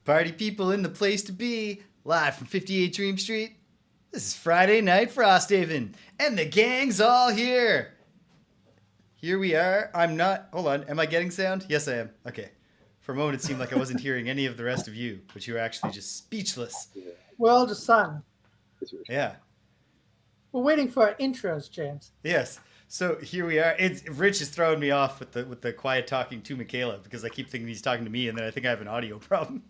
Party people in the place to be, live from 58 Dream Street. This is Friday night Frosthaven, and the gang's all here. Here we are. Hold on, am I getting sound? Yes, I am. Okay. For a moment, it seemed like I wasn't hearing any of the rest of you, but you were actually just speechless. We're all just silent. Yeah. We're waiting for our intros, James. Yes. So here we are. Rich is throwing me off with the quiet talking to Michaela because I keep thinking he's talking to me, and then I think I have an audio problem.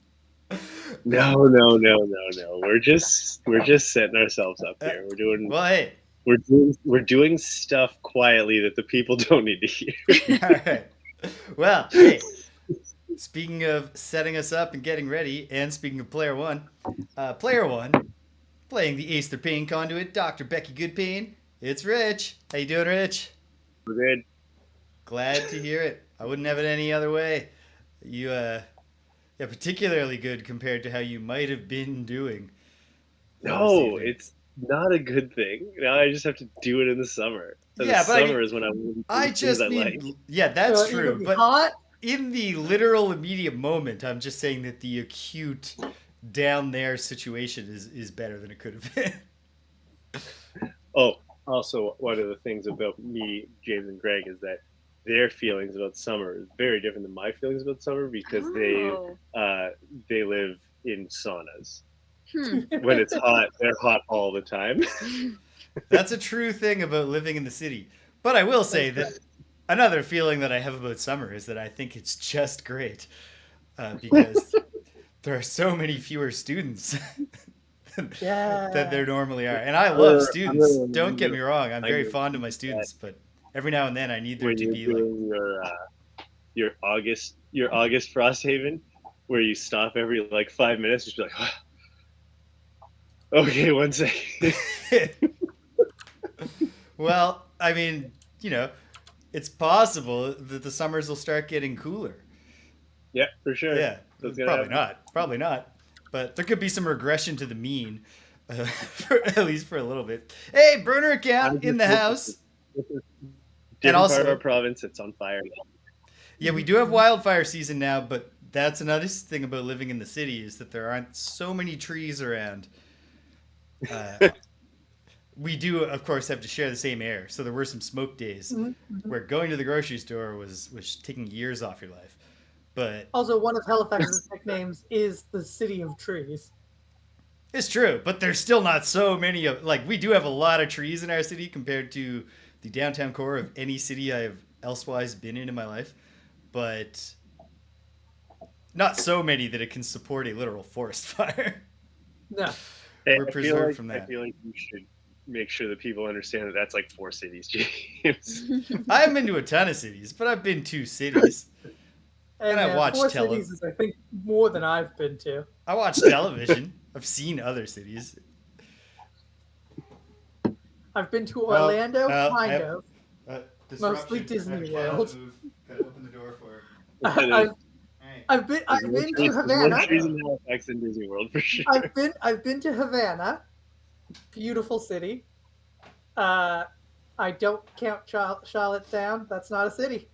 No. We're just setting ourselves up here. We're doing stuff quietly that the people don't need to hear. All right. Well, hey. Speaking of setting us up and getting ready, and speaking of player one, playing the Ace Their Pain conduit, Dr. Becky Goodpain. It's Rich. How you doing, Rich? We're good. Glad to hear it. I wouldn't have it any other way. You, particularly good compared to how you might have been doing. No, it's not a good thing. Now I just have to do it in the summer. Yeah, but summer is when I just mean, like. Yeah, that's true. But hot? In the literal immediate moment, I'm just saying that the acute down there situation is better than it could have been. Oh, also one of the things about me, James, and Greg is that their feelings about summer is very different than my feelings about summer because they live in saunas. When it's hot, they're hot all the time. That's a true thing about living in the city. But I will say that another feeling that I have about summer is that I think it's just great because there are so many fewer students than there normally are. And I love students. Don't get me wrong. I'm very fond of my students, but every now and then I need there to be like your August Frosthaven, where you stop every 5 minutes, just be like, okay, 1 second. Well, I mean, it's possible that the summers will start getting cooler. Yeah, for sure. Yeah, probably not. But there could be some regression to the mean, at least for a little bit. Hey, burner account in the house. And also, part of our province, it's on fire now. Yeah, we do have wildfire season now, but that's another thing about living in the city is that there aren't so many trees around. We do, of course, have to share the same air. So there were some smoke days where going to the grocery store was taking years off your life. But also, one of Halifax's nicknames is the City of Trees. It's true, but there's still not so many of we do have a lot of trees in our city compared to the downtown core of any city I have elsewise been in my life, but not so many that it can support a literal forest fire. No. We're preserved from that. I feel like you should make sure that people understand that that's 4 cities, James. I haven't been to a ton of cities, but I've been to cities. And I watch television. 4 cities is, I think, more than I've been to. I watch television. I've seen other cities. I've been to Orlando, kind of. Mostly Disney World. Gotta open the door for her. I've been to Havana. Trees in Halifax and Disney World for sure. I've been to Havana. Beautiful city. I don't count Charlottetown. That's not a city.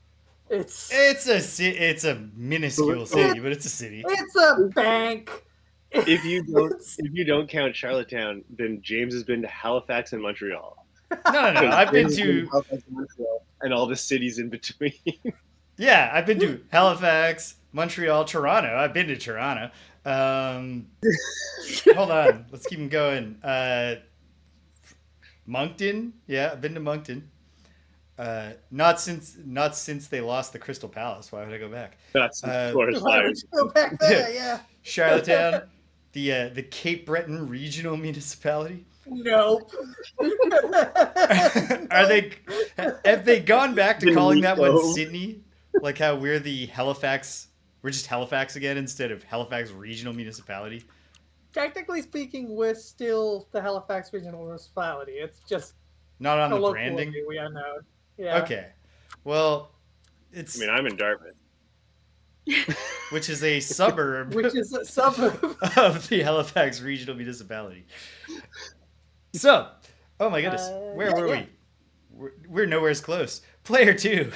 It's a minuscule city, but it's a city. It's a bank. If you don't count Charlottetown, then James has been to Halifax and Montreal. No. I've been to Halifax and Montreal and all the cities in between. Yeah, I've been to Halifax, Montreal, Toronto. I've been to Toronto. Hold on, let's keep them going. Moncton, yeah, I've been to Moncton. Not since they lost the Crystal Palace. Why would I go back? That's Florida Why would you go back there? Yeah. Charlottetown, the Cape Breton Regional Municipality. Nope. Have they gone back to calling that one Sydney? Like how we're just Halifax again instead of Halifax Regional Municipality? Technically speaking, we're still the Halifax Regional Municipality. It's just not on the branding. We are known. Yeah. Okay. Well, I'm in Dartmouth. Which is a suburb. of the Halifax Regional Municipality. So, oh my goodness, where were we? We're nowhere close. Player 2.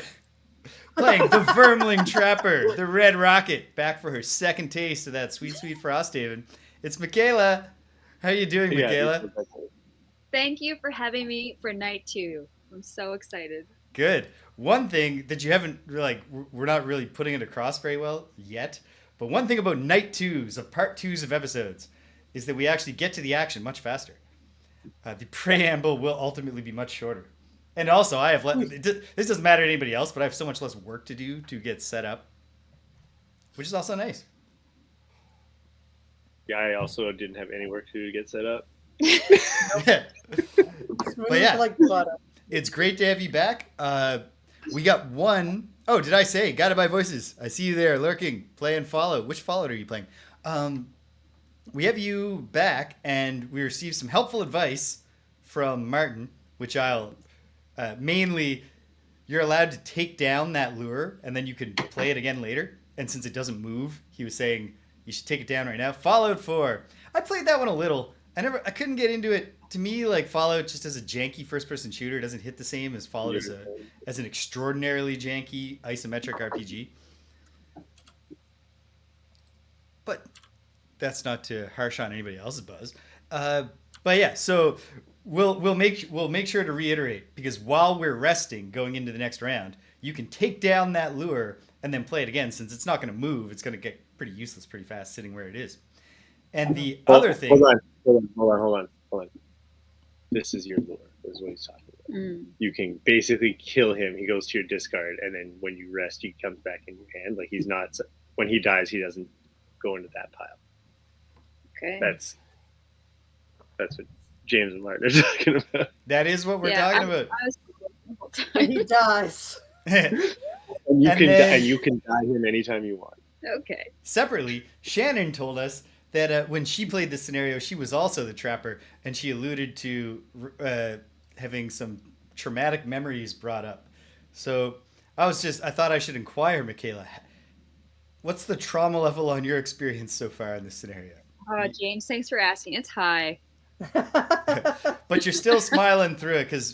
Playing the Vermling Trapper, the Red Rocket, back for her second taste of that sweet, sweet Frosthaven. It's Michaela. How you doing, Michaela? Thank you for having me for night 2. I'm so excited. Good. One thing that you haven't, like, we're not really putting it across very well yet, but one thing about night 2s of part 2s of episodes is that we actually get to the action much faster. The preamble will ultimately be much shorter. And also, I have this doesn't matter to anybody else, but I have so much less work to do to get set up, which is also nice. Yeah, I also didn't have any work to do to get set up. But yeah, like butter. It's great to have you back. We got one. Oh, did I say Guided by Voices? I see you there lurking. Play and follow. Which followed are you playing? We have you back, and we received some helpful advice from Martin, which I'll mainly. You're allowed to take down that lure, and then you can play it again later. And since it doesn't move, he was saying you should take it down right now. Fallout 4. I played that one a little. I couldn't get into it. To me, like Fallout, just as a janky first-person shooter, doesn't hit the same as Fallout as an extraordinarily janky isometric RPG. But that's not to harsh on anybody else's buzz. But yeah, so we'll make sure to reiterate, because while we're resting going into the next round, you can take down that lure and then play it again. Since it's not going to move, it's going to get pretty useless pretty fast sitting where it is. And the other thing. Hold on. This is your lure. This is what he's talking about. You can basically kill him. He goes to your discard, and then when you rest, he comes back in your hand. Like, he's not. When he dies, he doesn't go into that pile. Okay. That's what James and Martin are talking about. That is what we're talking about. He dies. And you can die him anytime you want. Okay. Separately, Shannon told us that when she played this scenario, she was also the trapper, and she alluded to having some traumatic memories brought up. So I thought I should inquire, Michaela, what's the trauma level on your experience so far in this scenario? James, thanks for asking. It's high. But you're still smiling through it, because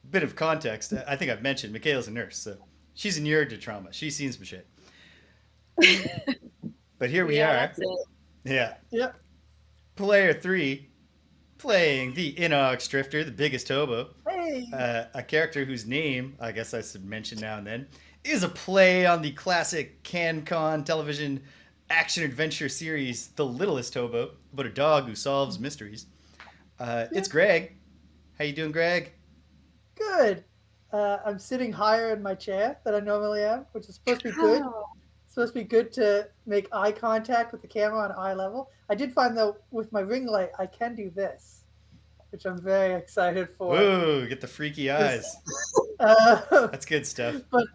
bit of context, I think I've mentioned Michaela's a nurse, so she's inured to trauma. She's seen some shit. But here we are. That's it. Yeah. Yep. Player 3, playing the Inox Drifter, the biggest hobo. Hey. A character whose name, I guess I should mention now and then, is a play on the classic CanCon television action-adventure series, The Littlest Hobo, about a dog who solves mysteries. It's Greg. How you doing, Greg? Good. I'm sitting higher in my chair than I normally am, which is supposed to be good. It's supposed to be good to make eye contact with the camera on eye level. I did find, though, with my ring light, I can do this, which I'm very excited for. Whoa, get the freaky eyes. That's good stuff. But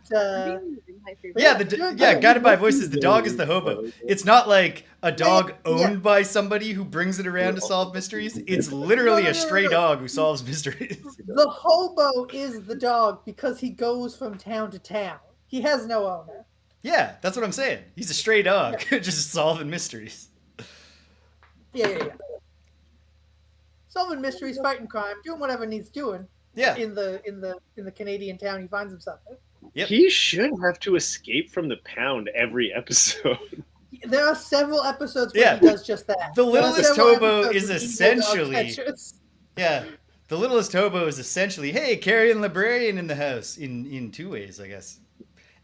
Guided by Voices, the dog is the hobo. It's not like a dog owned by somebody who brings it around to solve mysteries. It's literally a stray dog who solves mysteries. The hobo is the dog because he goes from town to town. He has no owner. Yeah, that's what I'm saying. He's a stray dog, just solving mysteries. Yeah. Solving mysteries, fighting crime, doing whatever needs doing. Yeah. In the Canadian town he finds himself in. Yep. He should have to escape from the pound every episode. There are several episodes where he does just that. The Littlest Hobo is essentially The Littlest Hobo is essentially, hey, carry a librarian in the house in two ways, I guess.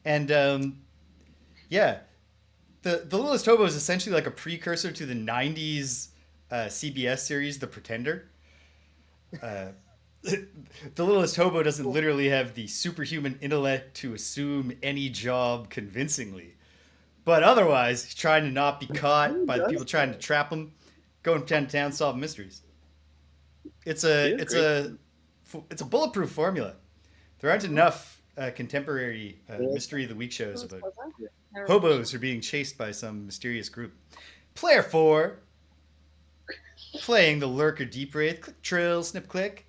And the Littlest Hobo is essentially like a precursor to the 90s CBS series The Pretender. The Littlest Hobo doesn't literally have the superhuman intellect to assume any job convincingly. But otherwise, he's trying to not be caught by the people trying to trap him, going from town to town, solving mysteries. It's a bulletproof formula. There aren't enough contemporary Mystery of the Week shows about hobos who are being chased by some mysterious group. Player 4, playing the Lurker Deep Wraith, click trill, snip click.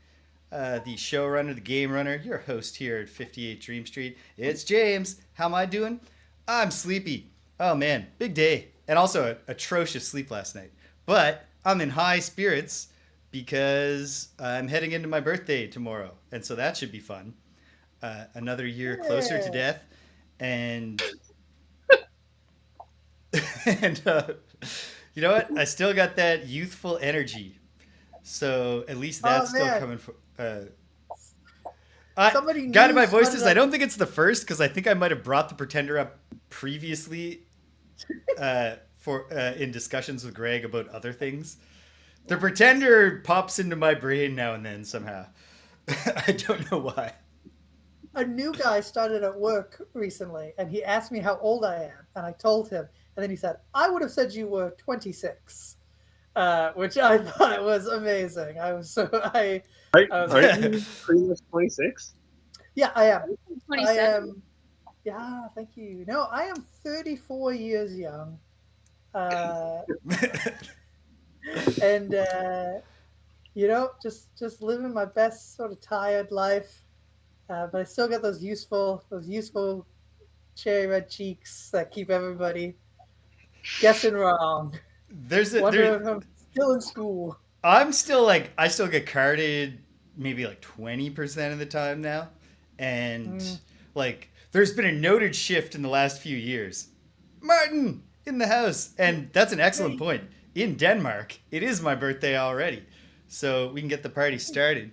The showrunner, the game runner, your host here at 58 Dream Street. It's James. How am I doing? I'm sleepy. Oh man, big day. And also atrocious sleep last night. But I'm in high spirits because I'm heading into my birthday tomorrow. And so that should be fun. Another year closer to death. and and you know what? I still got that youthful energy. So at least Oh that's still man, coming from. I somebody guided new by started voices. I up. don't think it's the first because I think I might have brought the Pretender up previously for in discussions with Greg about other things. The Pretender pops into my brain now and then somehow. I don't know why. A new guy started at work recently, and he asked me how old I am, and I told him, and then he said, "I would have said you were 26," which I thought was amazing. I was so I was Aren't like, you pretty much 26? yeah, I am. I 27. am. Yeah, thank you. No, I am 34 years young, uh, and just living my best sort of tired life. But I still got those useful cherry red cheeks that keep everybody guessing wrong. There's a there. Wondering if I'm still in school. I'm still like I still get carded maybe like 20% of the time now, and Mm, like there's been a noted shift in the last few years. Martin in the house, and that's an excellent hey, point. In Denmark, it is my birthday already, so we can get the party started.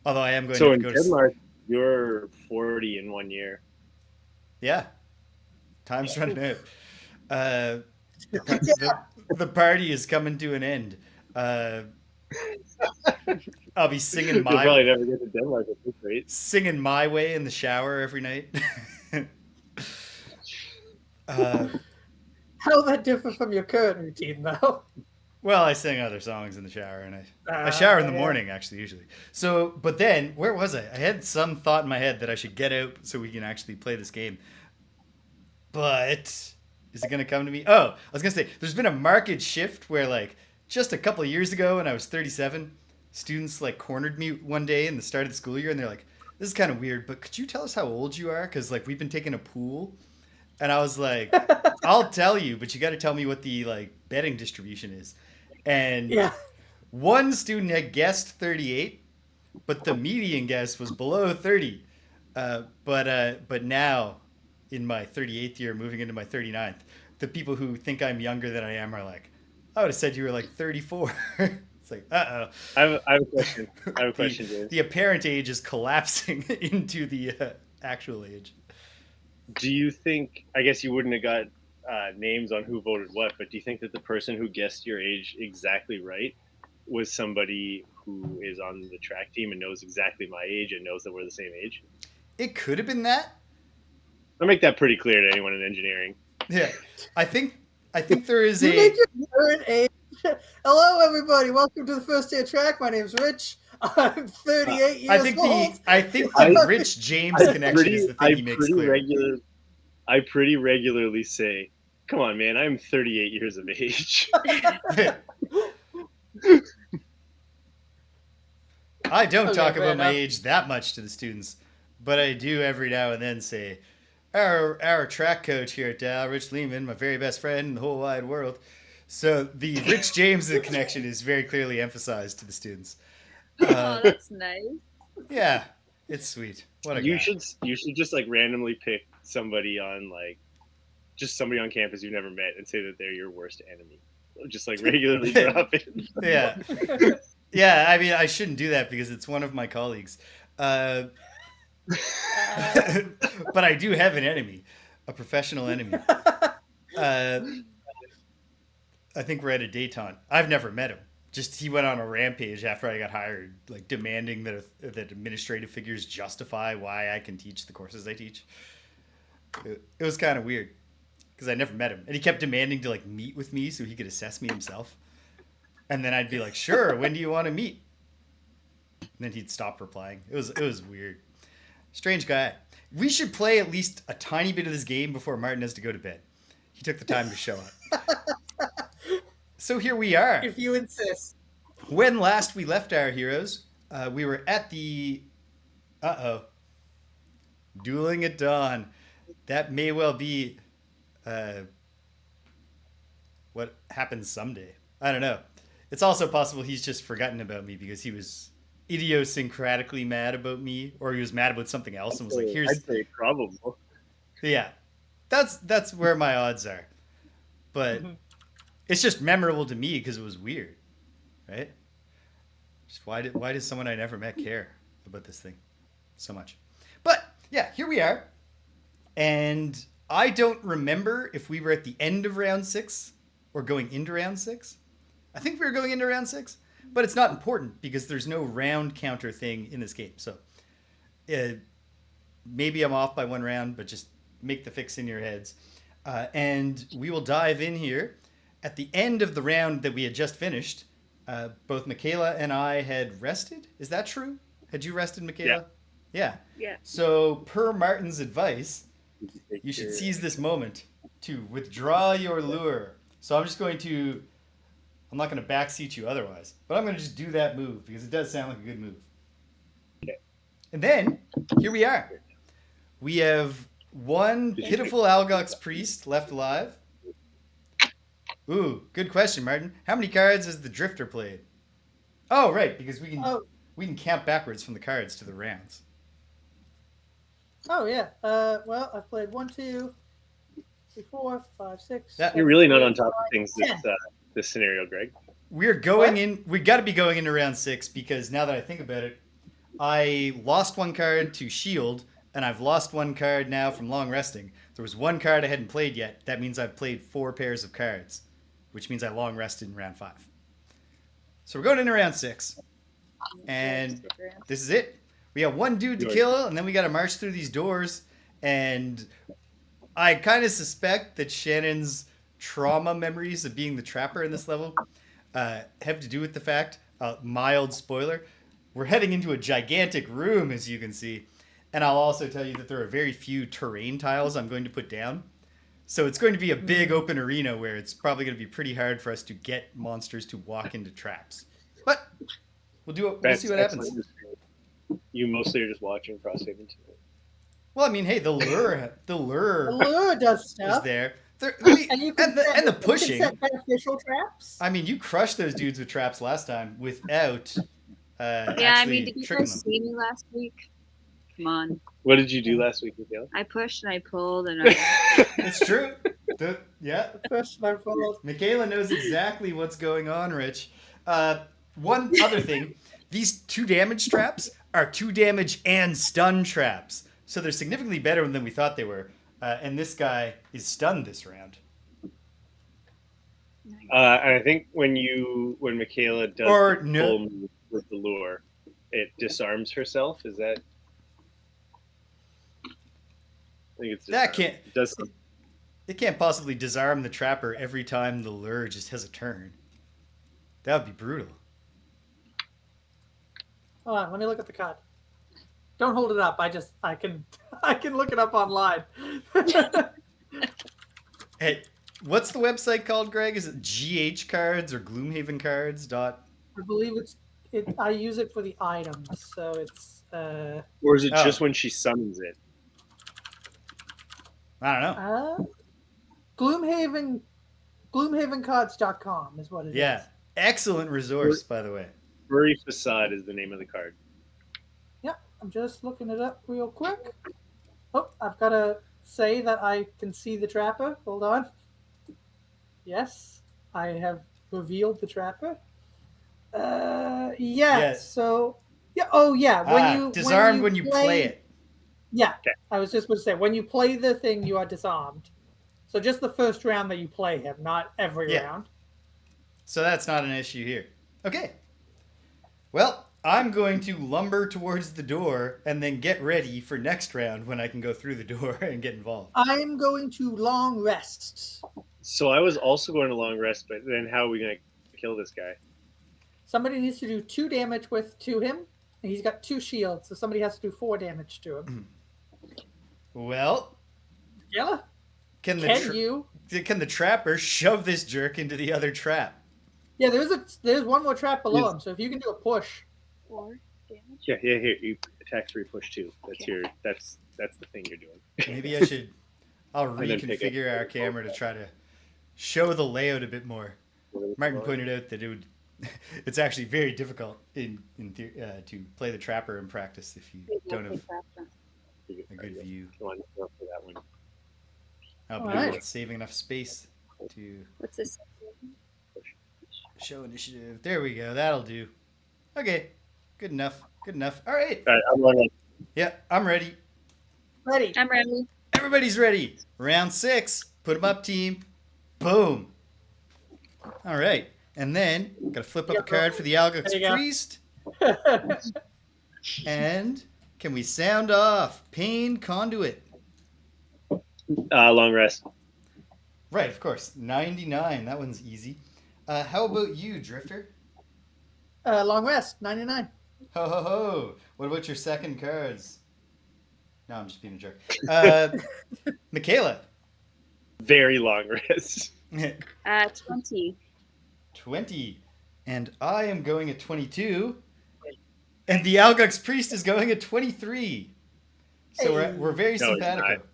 Although I am going to So have to in go to Denmark, you're 40 in 1 year. yeah, time's running out. oof. Uh, Yeah, the the party is coming to an end. Uh, I'll be You'll probably never get to Denmark at this rate. singing my way in the shower every night. uh, how that differ from your current routine, though? well, I sing other songs in the shower, and I shower in the Yeah. morning actually usually. So, but then where was I? I had some thought in my head that I should get out so we can actually play this game. But is it going to come to me? Oh, I was going to say there's been a marked shift where like just a couple of years ago when I was 37, students like cornered me one day in the start of the school year and they're like, "This is kind of weird, but could you tell us how old you are cuz like we've been taking a pool." And I was like, "I'll tell you, but you got to tell me what the like betting distribution is." And Yeah. one student had guessed 38, but the median guess was below 30. But now, in my 38th year, moving into my 39th, the people who think I'm younger than I am are like, I would have said you were like 34. It's like, I have a question. I have a the question, James. the apparent age is collapsing into the actual age. Do you think? I guess you wouldn't have got names on who voted what, but do you think that the person who guessed your age exactly right was somebody who is on the track team and knows exactly my age and knows that we're the same age? It could have been that. I'll make that pretty clear to anyone in engineering. Yeah, I think there is You a make your current age. Hello, everybody. Welcome to the first day of track. My name's Rich. I'm 38 years old. I think the Rich James connection is the thing he makes clear. I pretty regularly say, "Come on, man, I'm 38 years of age." I don't Okay, talk fair about my enough. age that much to the students, but I do every now and then say, our track coach here at Dow, Rich Lehman, my very best friend in the whole wide world. So the Rich James connection is very clearly emphasized to the students. Oh, that's nice. Yeah, it's sweet. What a You guy. should just like randomly pick somebody on like just somebody on campus you've never met and say that they're your worst enemy. Just like regularly drop it. Yeah. Yeah, I mean, I shouldn't do that because it's one of my colleagues. But I do have an enemy, a professional enemy. Uh, I think we're at a détente. I've never met him. Just he went on a rampage after I got hired, like demanding that administrative figures justify why I can teach the courses I teach. It was kind of weird because I never met him, and he kept demanding to like meet with me so he could assess me himself. And then I'd be like, "Sure, when do you want to meet?" And then he'd stop replying. It was weird. Strange guy. We should play at least a tiny bit of this game before Martin has to go to bed. He took the time to show up. So here we are. If you insist. When last we left our heroes, we were at the dueling at dawn. That may well be what happens someday. I don't know. It's also possible he's just forgotten about me because he was idiosyncratically mad about me, or he was mad about something else and was like, "Here's I'd say probable. yeah." that's where my odds are. But Mhm. it's just memorable to me because it was weird, right? Just why does someone I never met care about this thing so much? But yeah, here we are, and I don't remember if we were at the end of round 6 or going into round 6. I think we were going into round 6, but it's not important because there's no round counter thing in this game. So uh, maybe I'm off by 1 round, but just make the fix in your heads. And we will dive in here. At the end of the round that we had just finished, both Michaela and I had rested. Is that true? Had you rested, Michaela? Yeah. Yeah. So, per Martin's advice, Take you should your- seize this moment to withdraw your lure. So, I'm just going to. I'm not going to backseat you otherwise, but I'm going to just do that move because it does sound like a good move. Okay. And then, here we are. We have one pitiful Algox priest left alive. Ooh, good question, Martin. How many cards has the Drifter played? Oh, right, because we can count backwards from the cards to the rounds. Oh yeah. Well, I've played 1, 2, 3, 4, 5, 6. Yeah. You're really not 7, on top of 8, things 9, 10. this scenario, Greg. We're going What? in. We got to be going into round 6 because now that I think about it, I lost 1 card to Shield, and I've lost 1 card now from long resting. There was 1 card I hadn't played yet. That means I've played 4 pairs of cards, which means I long rested in round 5. So we're going into round 6, and this is it. We got 1 dude to kill, and then we got to march through these doors. And I kind of suspect that Shannon's trauma memories of being the trapper in this level have to do with the fact, mild spoiler, we're heading into a gigantic room, as you can see. And I'll also tell you that there are very few terrain tiles I'm going to put down. So it's going to be a big open arena where it's probably going to be pretty hard for us to get monsters to walk into traps. But we'll do it. We'll see what happens. You mostly are just watching Frosthaven too. Well, I mean, hey, the lure The lure does is stuff. there. And And the you pushing. can set beneficial traps. I mean, you crushed those dudes with traps last time without Yeah, I actually mean, did you tricking guys them. see me last week? Come on. What did you do last week, Michaela? I pushed and I pulled and I. It's true. Yeah. First my fault. Michaela knows exactly what's going on, Rich. One other thing, these 2 damage traps are 2 damage and stun traps. So they're significantly better than we thought they were. And this guy is stunned this round. And I think when Michaela does Or the no. full move with the lure, it disarms herself. Is that? I think it's That disarmed. can't. It does. It can't possibly disarm the trapper every time the lure just has a turn. That would be brutal. Hold on, let me look at the card. Don't hold it up. I can look it up online. Hey, what's the website called, Greg? Is it GH Cards or Gloomhaven Cards? I believe I use it for the items, so it's Or is it just when she summons it? I don't know. Gloomhavencards.com is what it is. Yeah, excellent resource, by the way. Furry Facade is the name of the card. Yep, I'm just looking it up real quick. Oh, I've got to say that I can see the trapper. Hold on. Yes, I have revealed the trapper. Yes. So, yeah. Oh, yeah. Disarmed when you play it. Yeah, okay. I was just going to say, when you play the thing, you are disarmed. So just the first round that you play him, not every round. So that's not an issue here. Okay. Well, I'm going to lumber towards the door and then get ready for next round when I can go through the door and get involved. I'm going to long rest. So I was also going to long rest, but then how are we going to kill this guy? Somebody needs to do 2 damage to him. And he's got 2 shields, so somebody has to do 4 damage to him. Well, Yeah. can the trapper shove this jerk into the other trap? Yeah, there's one more trap below him, so if you can do a push. 4 damage. Yeah. Here, you attack 3, push 2. That's that's the thing you're doing. Maybe I should. I'll And then pick it. reconfigure our camera to try to show the layout a bit more. Martin pointed out that it's actually very difficult to play the trapper in practice if you don't have a good view. Go on, go for that one. Oh, but Alright. I'm not saving enough space to What's this? show initiative. There we go. That'll do. Okay. Good enough. Good enough. All right. All right, I'm running. Yeah, I'm ready. Ready. I'm ready. Everybody's ready. Round 6. Put them up, team. Boom. All right. And then, gotta flip up a card for the Algox There you go. Priest. And can we sound off? Pain Conduit. Long rest. Right, of course. 99. That one's easy. How about you, Drifter? Long rest. 99. Ho ho ho. What about your second cards? No, I'm just being a jerk. Michaela. Very long rest. 20. 20. And I am going at 22. And the Algox Priest is going at 23. So Hey. we're very No, he's simpatico. not.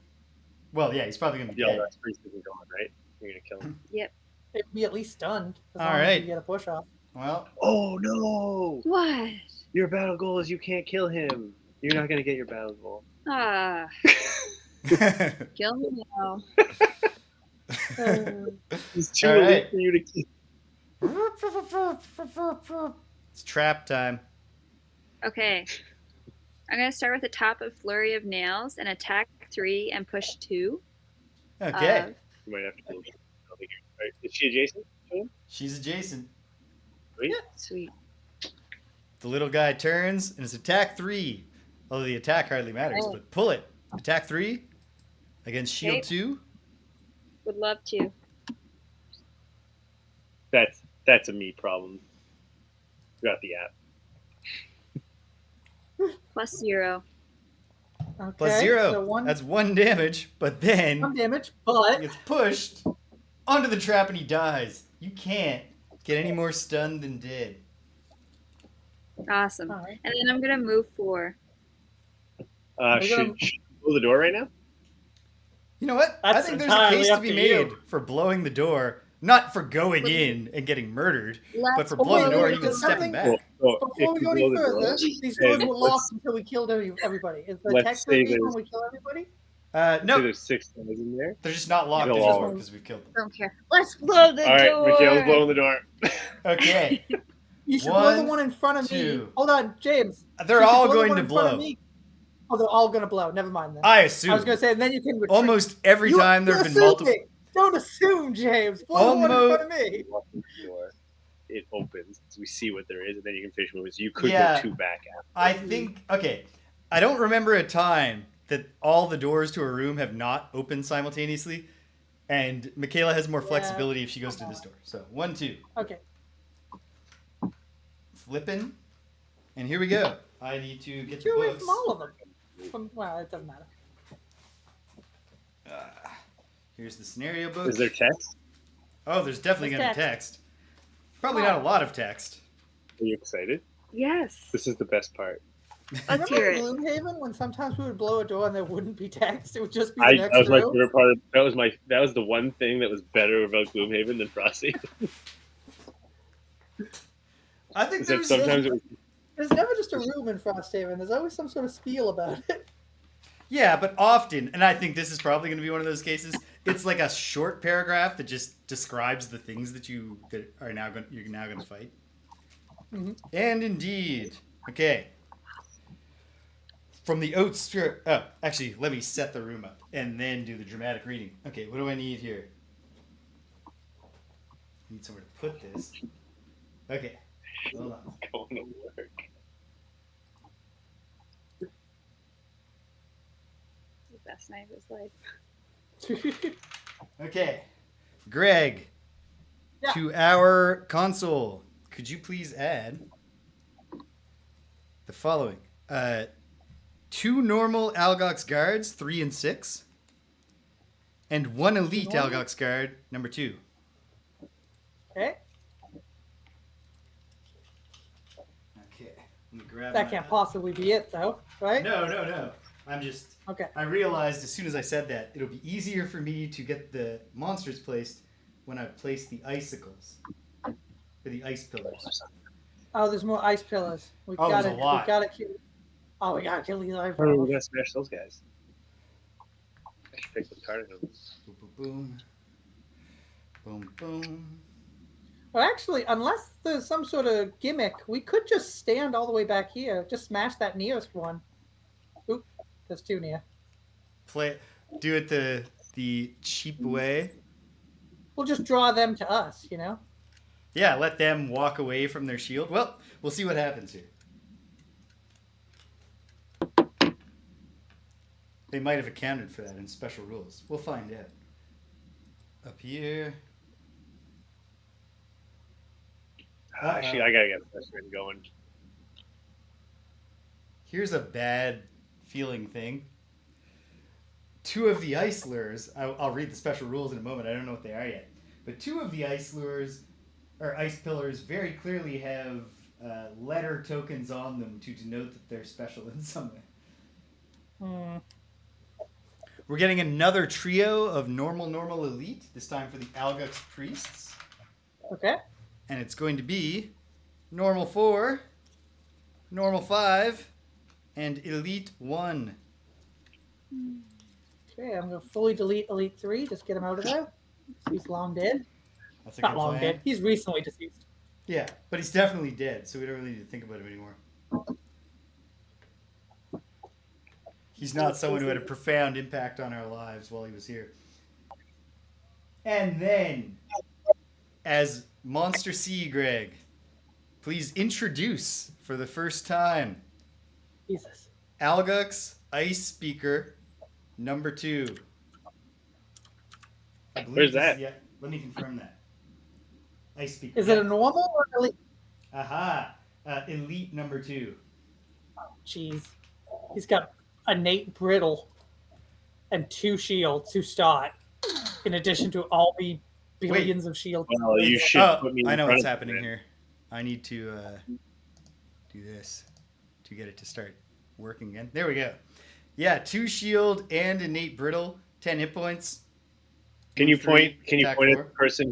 Well, yeah, he's probably going to be Yeah, dead. that's priest isn't going, right? You're gonna kill him. Yep. It'd be at least stunned. As All long as right. you get a push off. Well, Oh no! What? Your battle goal is you can't kill him. You're not gonna get your battle goal. Ah, kill me now. It's too All late right. for you to kill. It's trap time. Okay. I'm going to start with the top of Flurry of Nails and attack 3 and push 2. Okay. You might have to kill him. I don't think right. Is she adjacent to him? She's adjacent. Sweet. The little guy turns and it's attack 3. Although the attack hardly matters, Oh. but pull it. Attack 3 against shield Okay. 2. Would love to. That's a me problem. You got the app. +0. Okay, Plus 0. So one That's 1 damage, but then damage, he but gets pushed onto the trap and he dies. You can't get any more stunned than dead. Awesome. all right. And then I'm going to move 4. We're Should gonna- you close the door right now? You know what? I That's think there's a entirely case to up be to made you. for blowing the door. Not for going in and getting murdered, but for blowing the door and even stepping back. So Before we if go you any blow the door, further, these doors then were locked until we killed everybody. Is the let's text say reveal there's- when we kill everybody? say No, there's 6 guys in there. they're just not locked They'll anymore all- because we've killed them. Don't care. Let's blow the All right, door. Michaela's blowing the door. Okay, You should blow the One, one in front of me. two. Hold on, James. they're You should all blow the going one to in front of blow. me. Oh, they're all going to blow. Never mind then. I I assume. was going to say, and then you can retreat. Almost every time there have been You're multiple. assuming. Don't assume, James. Blow the one in front of me. It opens, so we see what there is, and then you can finish moving. So you could Yeah. go 2 back after. I think. Okay, I don't remember a time that all the doors to a room have not opened simultaneously, and Michaela has more Yeah. flexibility if she goes to this door. So 1, 2, Okay. flipping, and here we go. I need to get You're the away books. from all of them. Well, it doesn't matter. Here's the scenario book. Is there text? Oh, there's definitely There's going to be text. Probably not a lot of text. Are you excited? Yes. This is the best part. Let's Remember hear in it. Gloomhaven when sometimes we would blow a door and there wouldn't be text? It would just be the That next was my room. favorite part. That was the one thing that was better about Gloomhaven than Frosthaven. I think Except there's sometimes it was. There's never just a room in Frosthaven. There's always some sort of spiel about it. Yeah, but often, and I think this is probably going to be one of those cases. It's like a short paragraph that just describes the things that you're now going to fight. Mhm. And indeed, okay. From the oats. Oh, actually, let me set the room up and then do the dramatic reading. Okay, what do I need here? I need somewhere to put this. Okay, hold on. Going to work. The best night of his life. Okay, Greg, Yeah. to our console, could you please add the following: 2 normal Algox guards, 3 and 6, and 1 elite Normal? Algox guard, number 2. Okay. Okay, let me grab That my- can't possibly be it, though, right? No. I'm just. Okay. I realized as soon as I said that it'll be easier for me to get the monsters placed when I place the icicles or the ice pillars. Oh, there's more ice pillars. We Oh, there's gotta, a lot. We gotta kill. Oh, we gotta kill these ice Oh, we pillars. gotta smash those guys. I should pick the card. boom. Boom, boom. Well, actually, unless there's some sort of gimmick, we could just stand all the way back here. Just smash that nearest one. Oop, there's two near. Do it the cheap way. We'll just draw them to us, you know? Yeah, let them walk away from their shield. Well, we'll see what happens here. They might have accounted for that in special rules. We'll find out. Up here. Actually, I gotta get this thing going. Here's a bad feeling thing. Two of the ice lures, I'll read the special rules in a moment. I don't know what they are yet. But two of the ice lures, or ice pillars, very clearly have letter tokens on them to denote that they're special in some way. We're getting another trio of normal, elite, this time for the Algox priests. Okay. And it's going to be normal 4, normal 5, and elite 1. Okay, I'm going to fully delete elite 3. Just get him out of there. He's long dead. That's a Not good long plan. dead. He's recently deceased. Yeah, but he's definitely dead, so we don't really need to think about him anymore. He's not someone who had a profound impact on our lives while he was here. And then, as Monster C, Greg, please introduce for the first time Jesus. Algox Ice Speaker number 2. Where's that? Yeah, let me confirm that. Ice Speaker. Is it a normal or elite? Aha. Elite number 2. Jeez. He's got innate brittle and 2 shields to start, in addition to all the billions of shields. Well, you should put me in I know front what's of happening it. here. I need to do this to get it to start working again. There we go. Yeah, 2 shield and innate brittle, 10 hit points. Can you point at attack the 4. person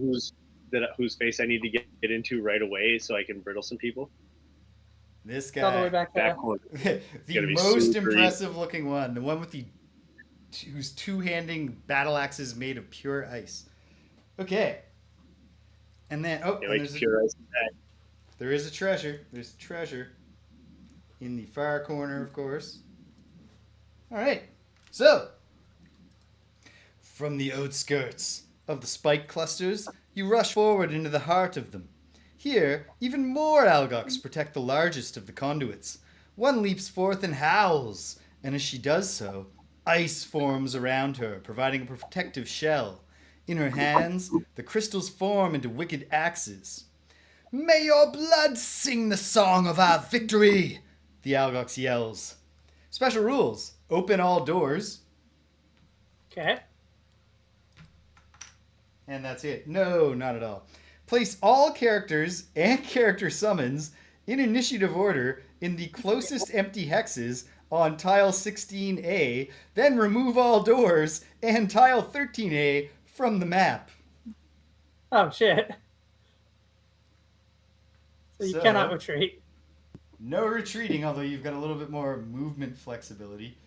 whose face I need to get into right away so I can brittle some people? This All the way guy, back there. That corner. the Gotta be most super impressive looking one, the one with who's 2-handing battle axes made of pure ice. Okay. And then Yeah, and like there's pure ice attack. there is a treasure. There's a treasure in the far corner, of course. All right. So, from the outskirts of the spike clusters, you rush forward into the heart of them. Here, even more Algox protect the largest of the conduits. One leaps forth and howls, and as she does so, ice forms around her, providing a protective shell. In her hands, the crystals form into wicked axes. May your blood sing the song of our victory, the Algox yells. Special rules. Open all doors. Okay. And that's it. No, not at all. Place all characters and character summons in initiative order in the closest empty hexes on tile 16A, then remove all doors and tile 13A from the map. Oh, shit. So you cannot retreat. No retreating, although you've got a little bit more movement flexibility.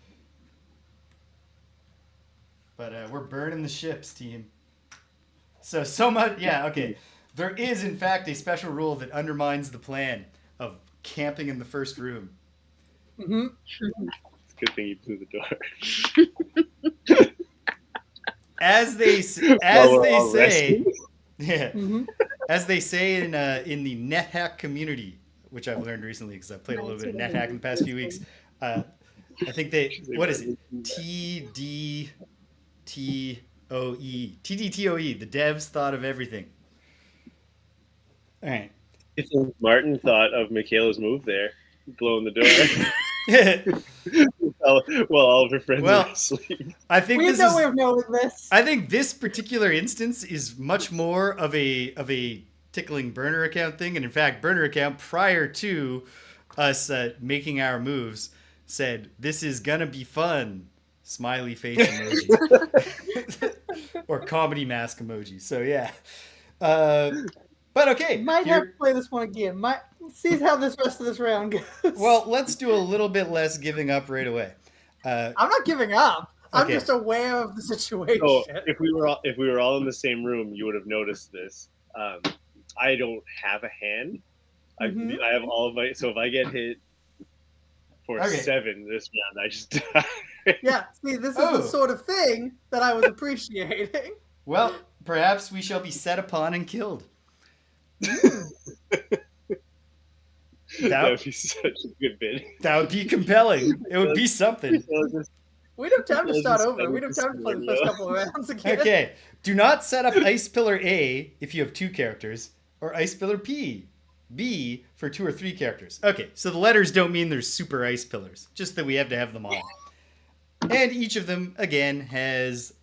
But we're burning the ships, team. So much, yeah, okay. There is, in fact, a special rule that undermines the plan of camping in the first room. Mm-hmm. It's a good thing you blew the door. As they say, yeah, Mm-hmm. as they say in the NetHack community, which I've learned recently because I've played a little bit of NetHack in the past few weeks. I think what is it? TDTOE. The devs thought of everything. All right. I think Martin thought of Michaela's move there, blowing the door. Well, all of her friends are asleep. I think We have no way of knowing this. I think this particular instance is much more of a tickling burner account thing, and in fact, burner account prior to us making our moves said, "This is gonna be fun." Smiley face emoji or comedy mask emoji. So yeah, but okay. Might have to play this one again. See how this rest of this round goes. Well, let's do a little bit less giving up right away. I'm not giving up. I'm Okay. just aware of the situation. So if we were all in the same room, you would have noticed this. I don't have a hand. Mhm. I have all of my. So if I get hit for Okay. 7 this round, I just die. Yeah, see, this is Oh. the sort of thing that I was appreciating. Well, perhaps we shall be set upon and killed. That would be such a good bit. That would be compelling. It would be something. We'd have time to start over. We'd have time to play the first couple of rounds again. Okay. Do not set up Ice Pillar A if you have 2 characters, or Ice Pillar B for 2 or 3 characters. Okay, so the letters don't mean there's super Ice Pillars, just that we have to have them all. And each of them, again, has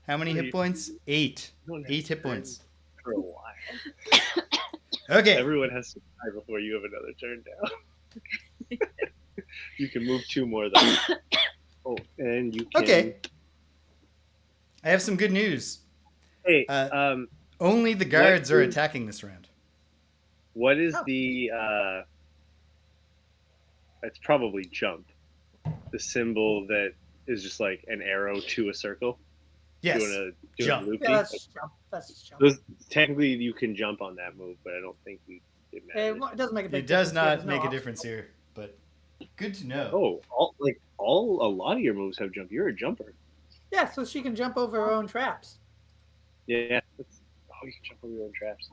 how many hit points? 8. 8 hit points. For a while. Okay. Everyone has to die before you have another turn down. You can move 2 more though. Oh, and you can. Okay. I have some good news. Hey, Only the guards are attacking this round. what is the? It's probably jump. The symbol that is just like an arrow to a circle. Yes. Jump. Yeah, that's just jump. That's just jump. Technically, you can jump on that move, but I don't think it matters. It doesn't make a big It does difference. not make a difference here, but good to know. Oh, a lot of your moves have jump. You're a jumper. Yeah, so she can jump over her own traps. Yeah. You can jump over your own traps.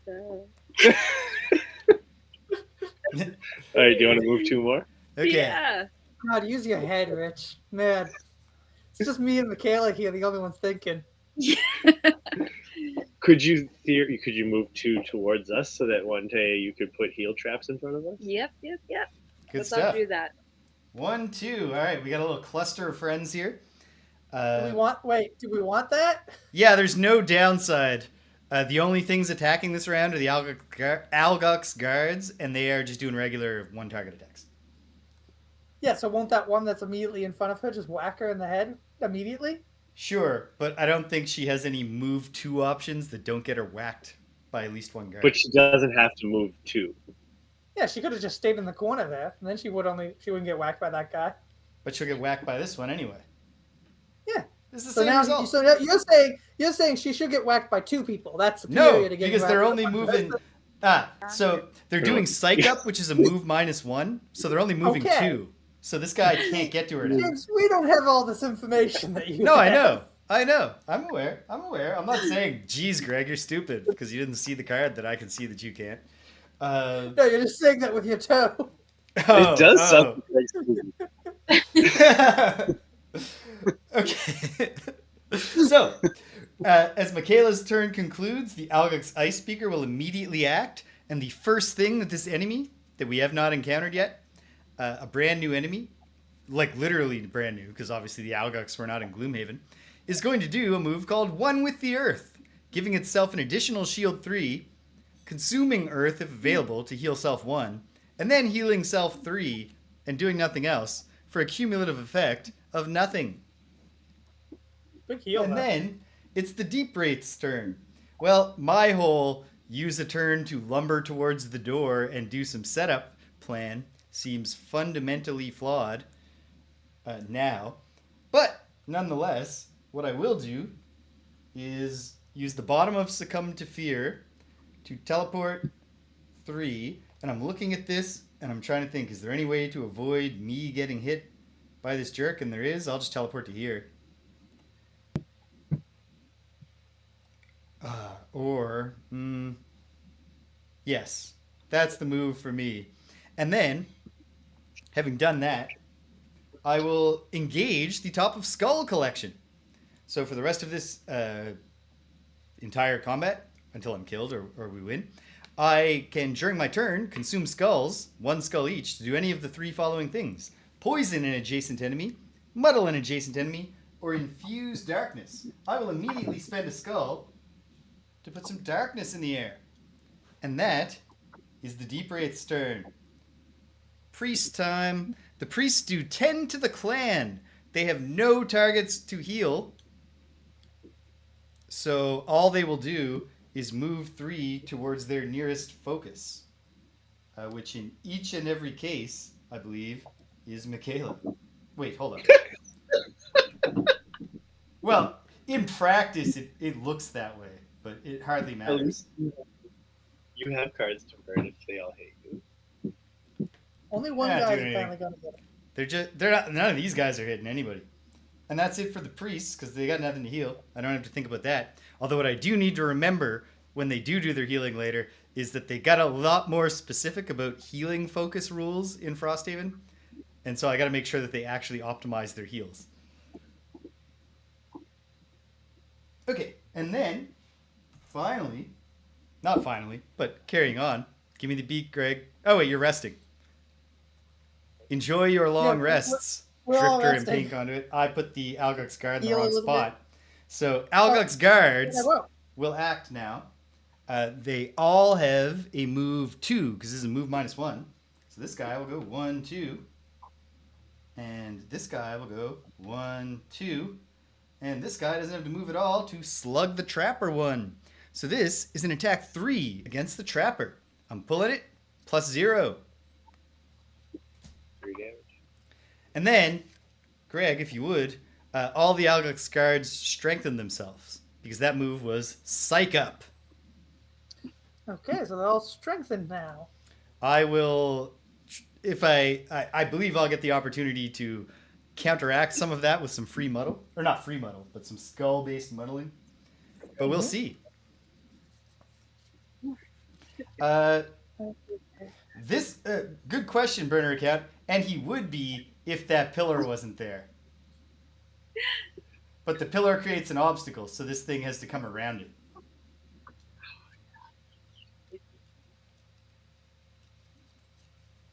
All right, do you want to move 2 more? Okay. Yeah. God, use your head, Rich. Man, it's just me and Michaela here, the only ones thinking. Could you move 2 towards us so that one day you could put heel traps in front of us? Yep. Good Let's stuff. not do that. 1, 2. All right, we got a little cluster of friends here. Do we want that? Yeah, there's no downside. The only things attacking this round are the Algox guards, and they are just doing regular 1-target attacks. Yeah, so won't that one that's immediately in front of her just whack her in the head immediately? Sure, but I don't think she has any move 2 options that don't get her whacked by at least 1 guard. But she doesn't have to move 2. Yeah, she could have just stayed in the corner there, and then she wouldn't get whacked by that guy. But she'll get whacked by this one anyway. Yeah. It's the So same now, result. so you're saying she should get whacked by 2 people. That's superior No, to getting because they're whacked only by one. moving. So they're doing Psych Up, which is a move -1. So they're only moving Okay. 2. So this guy can't get to her now. James, we don't have all this information that you No, have. I know. I'm aware. I'm not saying, geez, Greg, you're stupid because you didn't see the card that I can see that you can't. No, you're just saying that with your toe. It does something like Okay. So, as Michaela's turn concludes, the Algox Ice Speaker will immediately act, and the first thing that this enemy that we have not encountered yet, a brand new enemy, like literally brand new, because obviously the Algox were not in Gloomhaven, is going to do a move called One with the Earth, giving itself an additional shield 3, consuming Earth if available to heal self 1, and then healing self 3 and doing nothing else for a cumulative effect of nothing. Big heal. And then it's the Deep Wraith's turn. Well, my whole use a turn to lumber towards the door and do some setup plan seems fundamentally flawed now. But nonetheless, what I will do is use the bottom of Succumb to Fear to teleport 3. And I'm looking at this and I'm trying to think, is there any way to avoid me getting hit by this jerk? And there is. I'll just teleport to here. Yes, that's the move for me. And then, having done that, I will engage the Top of Skull collection. So for the rest of this entire combat, until I'm killed or we win, I can, during my turn, consume skulls, 1 skull each, to do any of the 3 following things. Poison an adjacent enemy, muddle an adjacent enemy, or infuse darkness. I will immediately spend a skull to put some darkness in the air. And that is the Deep Wraith's turn. Priest time. The priests do 10 to the clan. They have no targets to heal. So all they will do is move 3 towards their nearest focus. Which in each and every case, I believe, is Michaela. Wait, hold on. Well, in practice, it looks that way, but it hardly At matters. least you have cards to burn if they all hate you. Only one They're not guy is doing apparently anything. going to get it. They're not. None of these guys are hitting anybody. And that's it for the priests because they got nothing to heal. I don't have to think about that. Although what I do need to remember when they do their healing later is that they got a lot more specific about healing focus rules in Frosthaven, and so I got to make sure that they actually optimize their heals. Okay, and then finally, not finally, but carrying on. Give me the beat, Greg. Oh wait, you're resting. Enjoy your long Yeah, rests, we're all Drifter and resting. Paint Conduit. I put the Algox guard in the Heal a wrong little spot. So Algox guards Yeah, well, will act now. They all have a move 2 because this is a move -1. So this guy will go 1, 2, and this guy will go 1, 2, and this guy doesn't have to move at all to slug the Trapper 1. So this is an attack 3 against the Trapper. I'm pulling it +0. 3 damage. And then, Greg, if you would, all the Algox guards strengthen themselves because that move was Psych Up. okay, so they're all strengthened now. I will, if I believe I'll get the opportunity to counteract some of that with some free muddle, or not free muddle, but some skull-based muddling. But we'll see. This good question, burner account, and he would be if that pillar wasn't there. But the pillar creates an obstacle, so this thing has to come around it.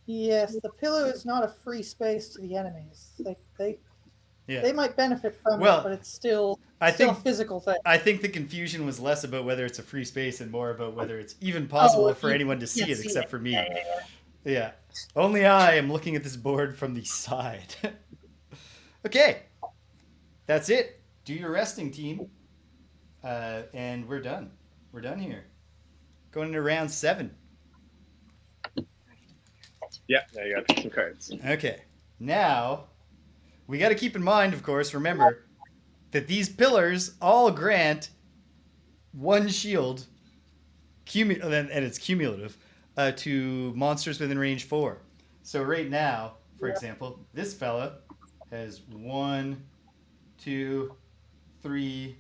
Yes, the pillar is not a free space to the enemies. They Yeah. might benefit from Well, it, but it's still I a think physical thing. I think the confusion was less about whether it's a free space and more about whether it's even possible for anyone to see it except for me. Yeah. Only I am looking at this board from the side. Okay. That's it. Do your resting, team. And we're done. We're done here. Going into round 7. Yeah, now you got some cards. Okay. Now, we got to keep in mind, of course, remember, that these pillars all grant 1 shield, and it's cumulative, to monsters within range 4. So right now, for example, this fella has 1, 2, 3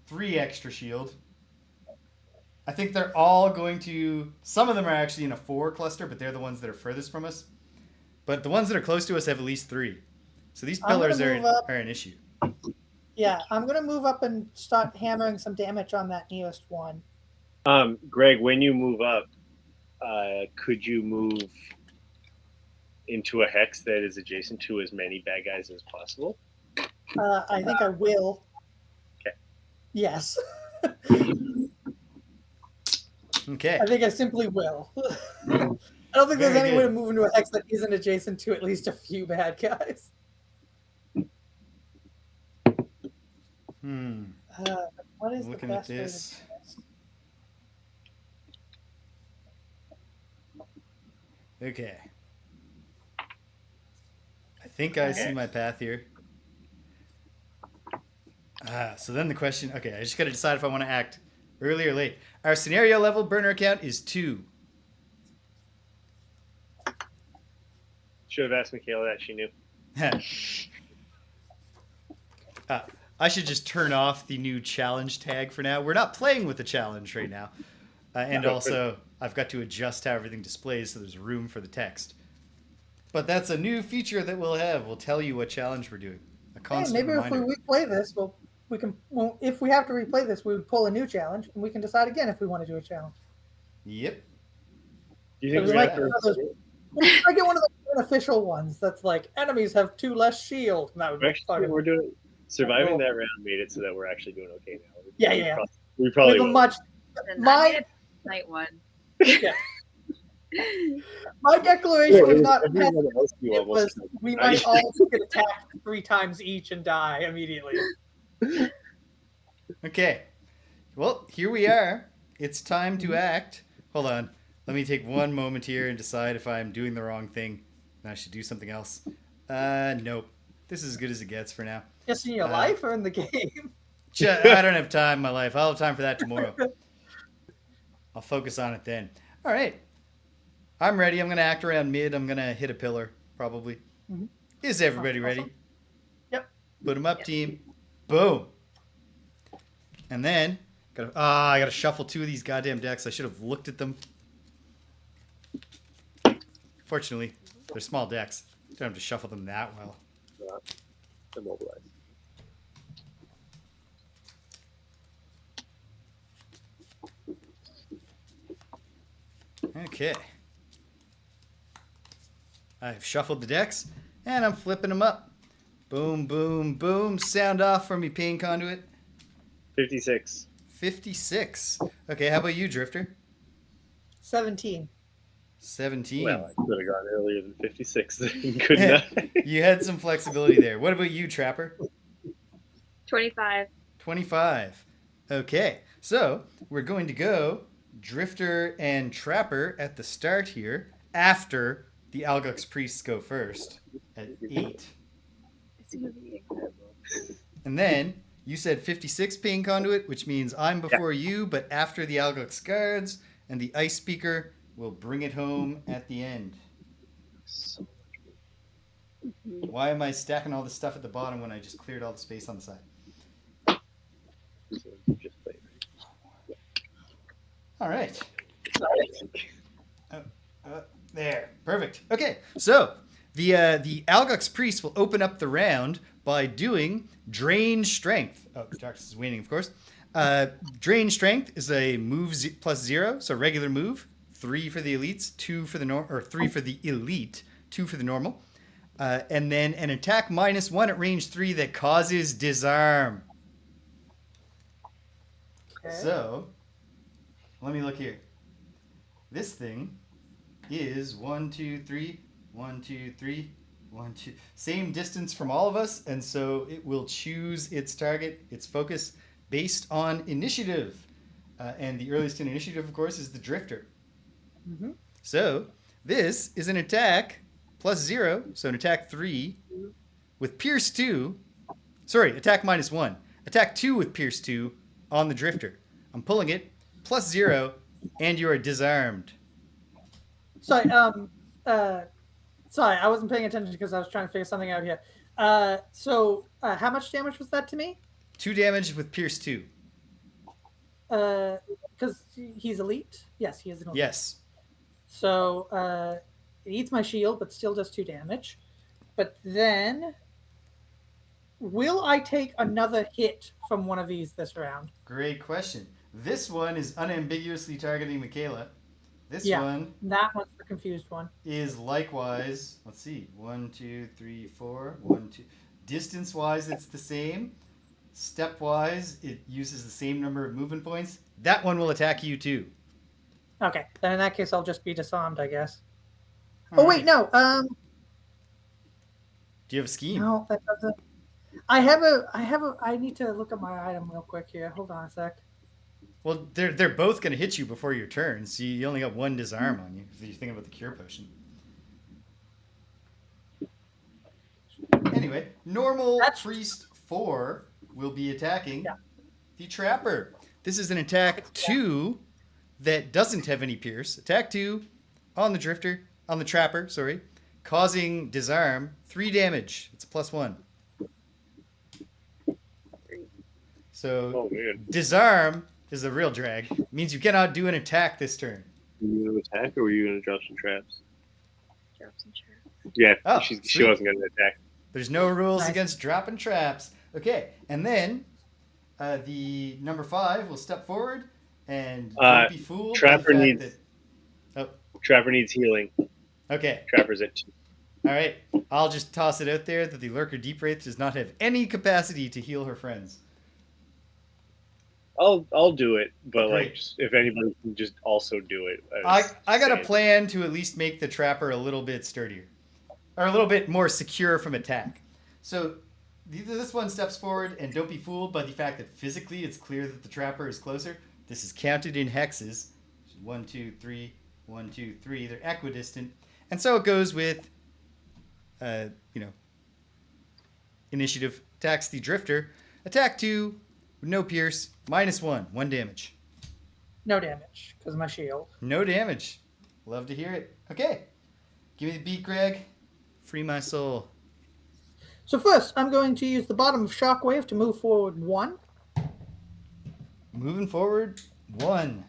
extra shield. I think they're all going to... Some of them are actually in a 4 cluster, but they're the ones that are furthest from us. But the ones that are close to us have at least 3. So these pillars are an issue. Yeah, I'm going to move up and start hammering some damage on that nearest one. Greg, when you move up, could you move into a hex that is adjacent to as many bad guys as possible? I think I will. Okay. Yes. Okay. I think I simply will. I don't think there's any way to move into a hex that isn't adjacent to at least a few bad guys. What is Looking the best at way this. to do this? Okay. I think I see my path here. So then the question... Okay, I just got to decide if I want to act early or late. Our scenario level burner account is 2. Should have asked Michaela that. She knew. I should just turn off the new challenge tag for now. We're not playing with the challenge right now. And also, I've got to adjust how everything displays so there's room for the text. But that's a new feature that we'll have. We'll tell you what challenge we're doing. A constant maybe reminder. if we replay this, if we have to replay this, we would pull a new challenge, and we can decide again if we want to do a challenge. Yep. Do you think we we're might get one of the unofficial ones that's like enemies have 2 less shield. And that would we're doing surviving that round made it so that we're actually doing okay now. Yeah. We probably will. Night one. Yeah. My declaration was not it was we might all get attacked 3 times each and die immediately. Okay. Well, here we are. It's time to act. Hold on. Let me take one moment here and decide if I'm doing the wrong thing and I should do something else. Nope. This is as good as it gets for now. Just in your life or in the game? I don't have time in my life. I'll have time for that tomorrow. I'll focus on it then. All right. I'm ready. I'm going to act around mid. I'm going to hit a pillar, probably. Mhm. Is everybody Awesome. ready? Yep. Put them up, team. Boom. And then, I got to shuffle 2 of these goddamn decks. I should have looked at them. Fortunately, they're small decks. Don't have to shuffle them that well. Immobilized. Okay. I've shuffled the decks, and I'm flipping them up. Boom, boom, boom. Sound off for me, Pain Conduit. 56. 56. Okay, how about you, Drifter? 17. 17. Well, I could have gone earlier than 56, then, couldn't I? You had some flexibility there. What about you, Trapper? 25. 25. Okay, so we're going to go Drifter and Trapper at the start here after the Algox priests go first at 8. It's going to be incredible. And then you said 56 Pain Conduit, which means I'm before you, but after the Algox guards, and the Ice Speaker will bring it home at the end. So Why am I stacking all this stuff at the bottom when I just cleared all the space on the side? just play it. All right. There. Perfect. Okay, so the Algox priest will open up the round by doing Drain Strength. Oh, Darkness is waning, of course. Drain Strength is a move plus 0, so regular move. 3 for the elites, 2 for the or 3 for the elite, 2 for the normal. And then an attack -1 at range 3 that causes disarm. Okay. So, let me look here. This thing is 1, 2, 3, 1, 2, 3, 1, 2. Same distance from all of us, and so it will choose its target, its focus, based on initiative. And the earliest in initiative, of course, is the Drifter. Mm-hmm. So, this is an attack plus 0, so an attack 3 with Pierce 2. Sorry, attack -1. Attack 2 with Pierce 2 on the Drifter. I'm pulling it, plus 0, and you are disarmed. Sorry, sorry, I wasn't paying attention because I was trying to figure something out here. So how much damage was that to me? 2 damage with Pierce 2. Because he's elite? Yes, he is an elite. Yes. So it eats my shield, but still does 2 damage. But then, will I take another hit from one of these this round? Great question. This one is unambiguously targeting Michaela. This Yeah, one that one's the confused one. is likewise, let's see, 1, 2, 3, 4, 1, 2. Distance-wise, it's the same. Step-wise, it uses the same number of movement points. That one will attack you too. Okay, then in that case, I'll just be disarmed, I guess. All wait, right. no. Do you have a scheme? No, that doesn't. I need to look at my item real quick here. Hold on a sec. Well, they're both going to hit you before your turn, so you only got 1 disarm on you if you're thinking about the cure potion. Anyway, normal priest 4 will be attacking the Trapper. This is an attack 2 that doesn't have any pierce. Attack 2 on the Drifter, on the Trapper, sorry, causing disarm, 3 damage. It's a +1. So disarm is the real drag. It means you cannot do an attack this turn. Were you going to attack, or were you going to drop some traps? Drop some traps. Yeah, she wasn't going to attack. There's no rules against dropping traps. Okay, and then the number 5 will step forward and don't be fooled. Trapper by the needs. fact that, Trapper needs healing. Okay. Trapper's at 2. All right. I'll just toss it out there that the Lurker Deep Wraith does not have any capacity to heal her friends. I'll do it, but Great. like if anybody can just also do it. I got a plan to at least make the Trapper a little bit sturdier, or a little bit more secure from attack. So this one steps forward, and don't be fooled by the fact that physically it's clear that the Trapper is closer. This is counted in hexes. 1, 2, 3, 1, 2, 3. They're equidistant, and so it goes with, initiative attacks the Drifter. Attack 2, no pierce, -1, 1 damage. No damage because of my shield. No damage. Love to hear it. Okay. Give me the beat, Greg. Free my soul. So first, I'm going to use the bottom of Shockwave to move forward 1. Moving forward, 1.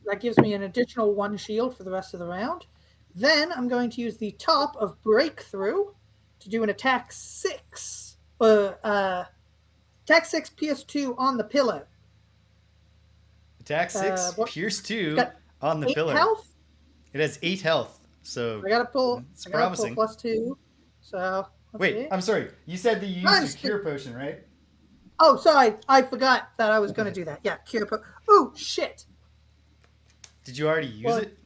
That gives me an additional 1 shield for the rest of the round. Then I'm going to use the top of Breakthrough to do an attack 6. Attack 6 PS2 on the pillar. Attack 6, pierce 2 on the 8 pillar. Health. It has 8 health. So I gotta pull. it's I gotta promising. pull +2. So wait, see. I'm sorry. You said that you used your cure potion, right? Oh, sorry. I forgot that I was going to do that. Yeah, cure potion. Oh, shit. Did you already use it?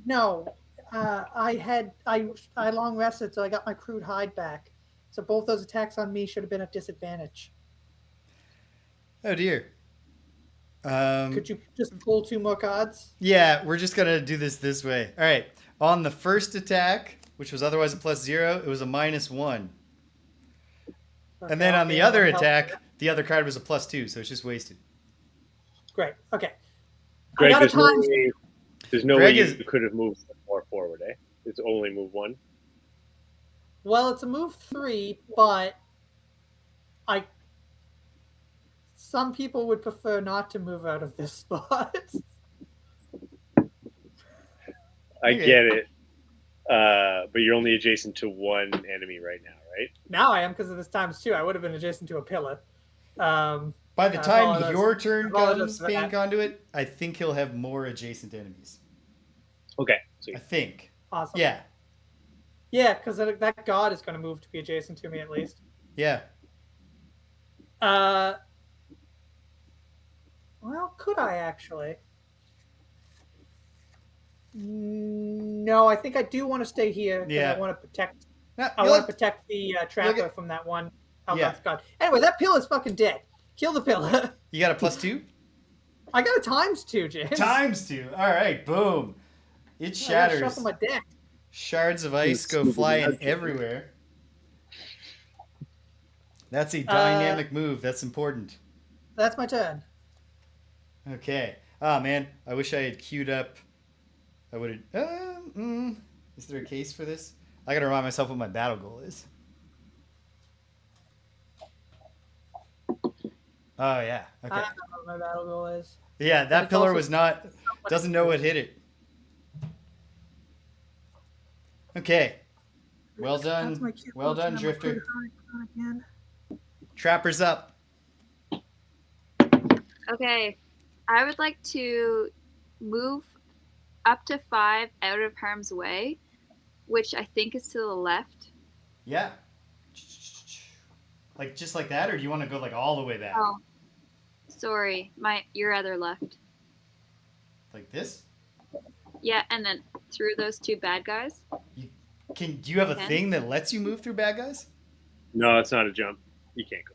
No. I long rested, so I got my crude hide back. So both those attacks on me should have been at disadvantage. Oh dear. Could you just pull 2 more cards? Yeah, we're just gonna do this way. All right. On the first attack, which was otherwise a +0, it was a -1. Okay, And then on the I'll other help attack, you. the other card was a +2, so it's just wasted. Great. Okay. Greg, I got a times. there's no Greg way is- you could have moved more forward, eh? It's only move 1. Well, it's a move 3, but some people would prefer not to move out of this spot. I Okay. get it. But you're only adjacent to 1 enemy right now, right? Now I am because of this ×2. I would have been adjacent to a pillar. By the time your turn apologize comes, for Pain that. Conduit, I think he'll have more adjacent enemies. Okay. So I think. Awesome. Yeah. Yeah, because that god is going to move to be adjacent to me at least. Yeah. Well, could I actually? No, I think I do want to stay here because Yeah. I want to protect. No, I want to protect the trapper from that one Algox Yeah. god. Anyway, that pillar's fucking dead. Kill the pillar. You got a +2? I got a ×2, James. ×2. All right, boom. It I gotta shatters. shuffle my deck. Shards of ice go flying everywhere. That's a dynamic move. That's important. That's my turn. Okay. Ah, man. I wish I had queued up. I would have. Is there a case for this? I gotta remind myself what my battle goal is. Oh yeah. Okay. I don't know what my battle goal is. Yeah, that it's pillar also was not. Doesn't know what hit it. Okay. Well That's my done. cute Well potion. done, I'm gonna Drifter. put it on again. Trapper's up. Okay. I would like to move up to 5 out of harm's way, which I think is to the left. Yeah. Like just like that, or do you want to go like all the way back? Oh, sorry, your other left. Like this? Yeah, and then through those 2 bad guys. Do you have a Okay. thing that lets you move through bad guys? No, it's not a jump. You can't go.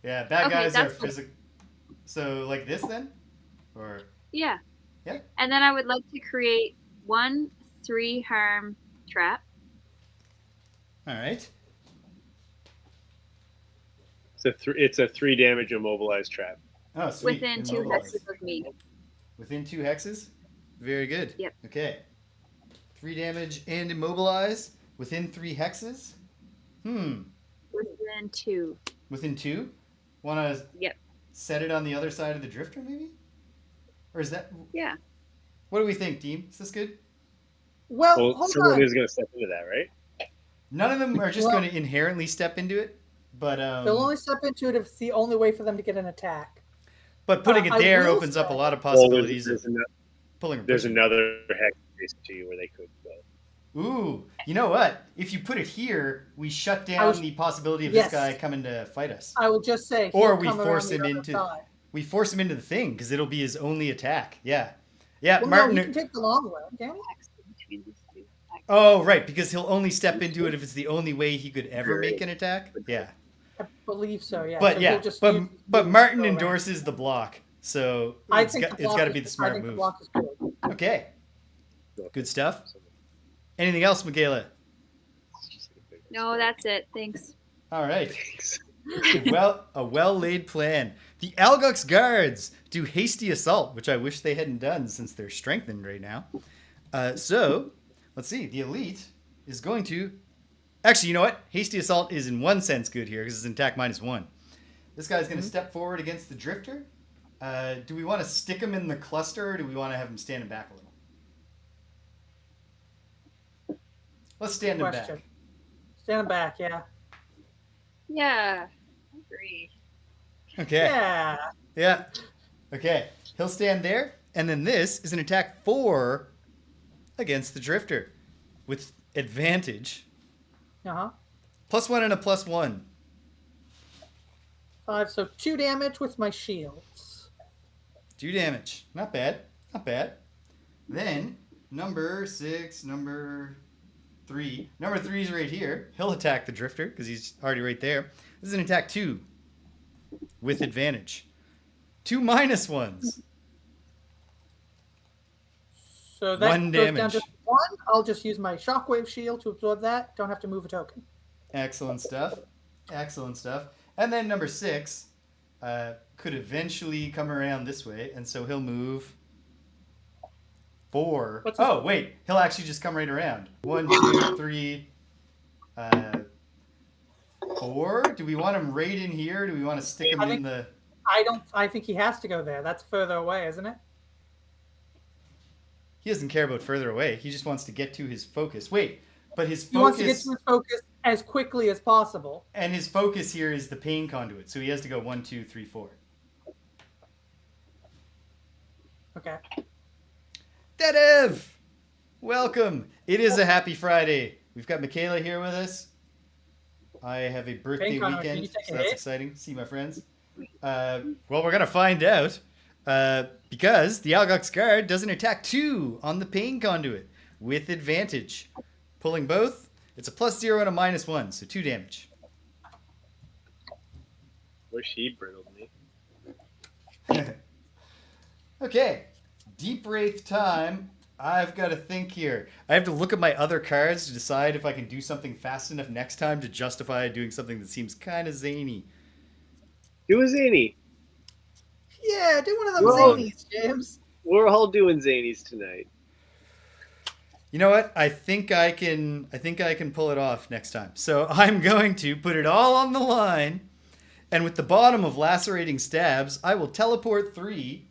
Yeah, bad Okay, guys are that's cool. physical. So like this then, or Yeah. Yeah. And then I would like to create 1 3 harm trap. all right. It's a 3 damage immobilized trap. Oh, sweet. Within 2 Immobilized. hexes of me. Within 2 hexes. Very good. Yep. Okay. 3 damage and immobilize within 3 hexes. Within 2. Within 2. Want to Yep. set it on the other side of the drifter, maybe? Or is that? Yeah. What do we think, team? Is this good? Well, Well, hold someone on. is going to step into that, right? None of them are just Well- going to inherently step into it, but They'll only step into it if it's the only way for them to get an attack. putting it I there will opens up a say- lot of Well, possibilities there's, of pulling. and there's pushing. another hex adjacent to you where they could go. Ooh, you know what? If you put it here, we shut I down was- the possibility of Yes. this guy coming to fight us. I would just say, Or he'll we come force around the him other into- side. We force him into the thing because it'll be his only attack. Yeah, yeah. Well, Martin. no, he can take the long way, can he? Between these 2. Oh, right, because he'll only step into it if it's the only way he could ever make an attack. Yeah, I believe so. Yeah. but So yeah, he'll just but use- but use Martin go around. endorses the block, so I it's think got the block to is- be the I smart think the move. block is good. Okay, good stuff. Anything else, Michaela? No, that's it. Thanks. All right. Thanks. A well-laid plan. The Algox guards do hasty assault, which I wish they hadn't done since they're strengthened right now. So, let's see. The elite is going to... Actually, you know what? Hasty assault is in one sense good here because it's an attack -1. This guy's going to step forward against the drifter. Do we want to stick him in the cluster or do we want to have him standing back a little? Let's stand him back. Stand him back, yeah. Yeah, I agree. Okay. Yeah. Yeah. Okay. He'll stand there, and then this is an attack 4 against the drifter with advantage. Uh-huh. +1 and a +1. 5, so 2 damage with my shields. 2 damage. Not bad. Not bad. Then, number 6, number 3. Number 3 is right here. He'll attack the drifter because he's already right there. This is an attack 2 with advantage. 2 -1s. So that 1 goes down damage. to 1. I'll just use my shockwave shield to absorb that. Don't have to move a token. Excellent stuff. Excellent stuff. And then number 6 could eventually come around this way, and so he'll move 4. Oh, wait. He'll actually just come right around. 1, 2, 3, 4. Do we want him right in here? Do we want to stick him in the... I think he has to go there. That's further away, isn't it? He doesn't care about further away. He just wants to get to his focus. Wait, but his focus... He wants to get to his focus as quickly as possible. And his focus here is the pain conduit, so he has to go 1, 2, 3, 4. Okay. Dedev! Welcome. It is a happy Friday. We've got Michaela here with us. I have a birthday weekend, so that's exciting. See my friends. Well, we're going to find out because the Algox guard does an attack 2 on the pain conduit with advantage. Pulling both, it's a +0 and a -1, so 2 damage. Wish he brittled me. Okay, Deep Wraith time. I've got to think here. I have to look at my other cards to decide if I can do something fast enough next time to justify doing something that seems kind of zany. Do a zany. Yeah, do one of them Whoa. zanies, James. We're all doing zanies tonight. You know what? I think I can pull it off next time. So I'm going to put it all on the line, and with the bottom of lacerating stabs, I will teleport 3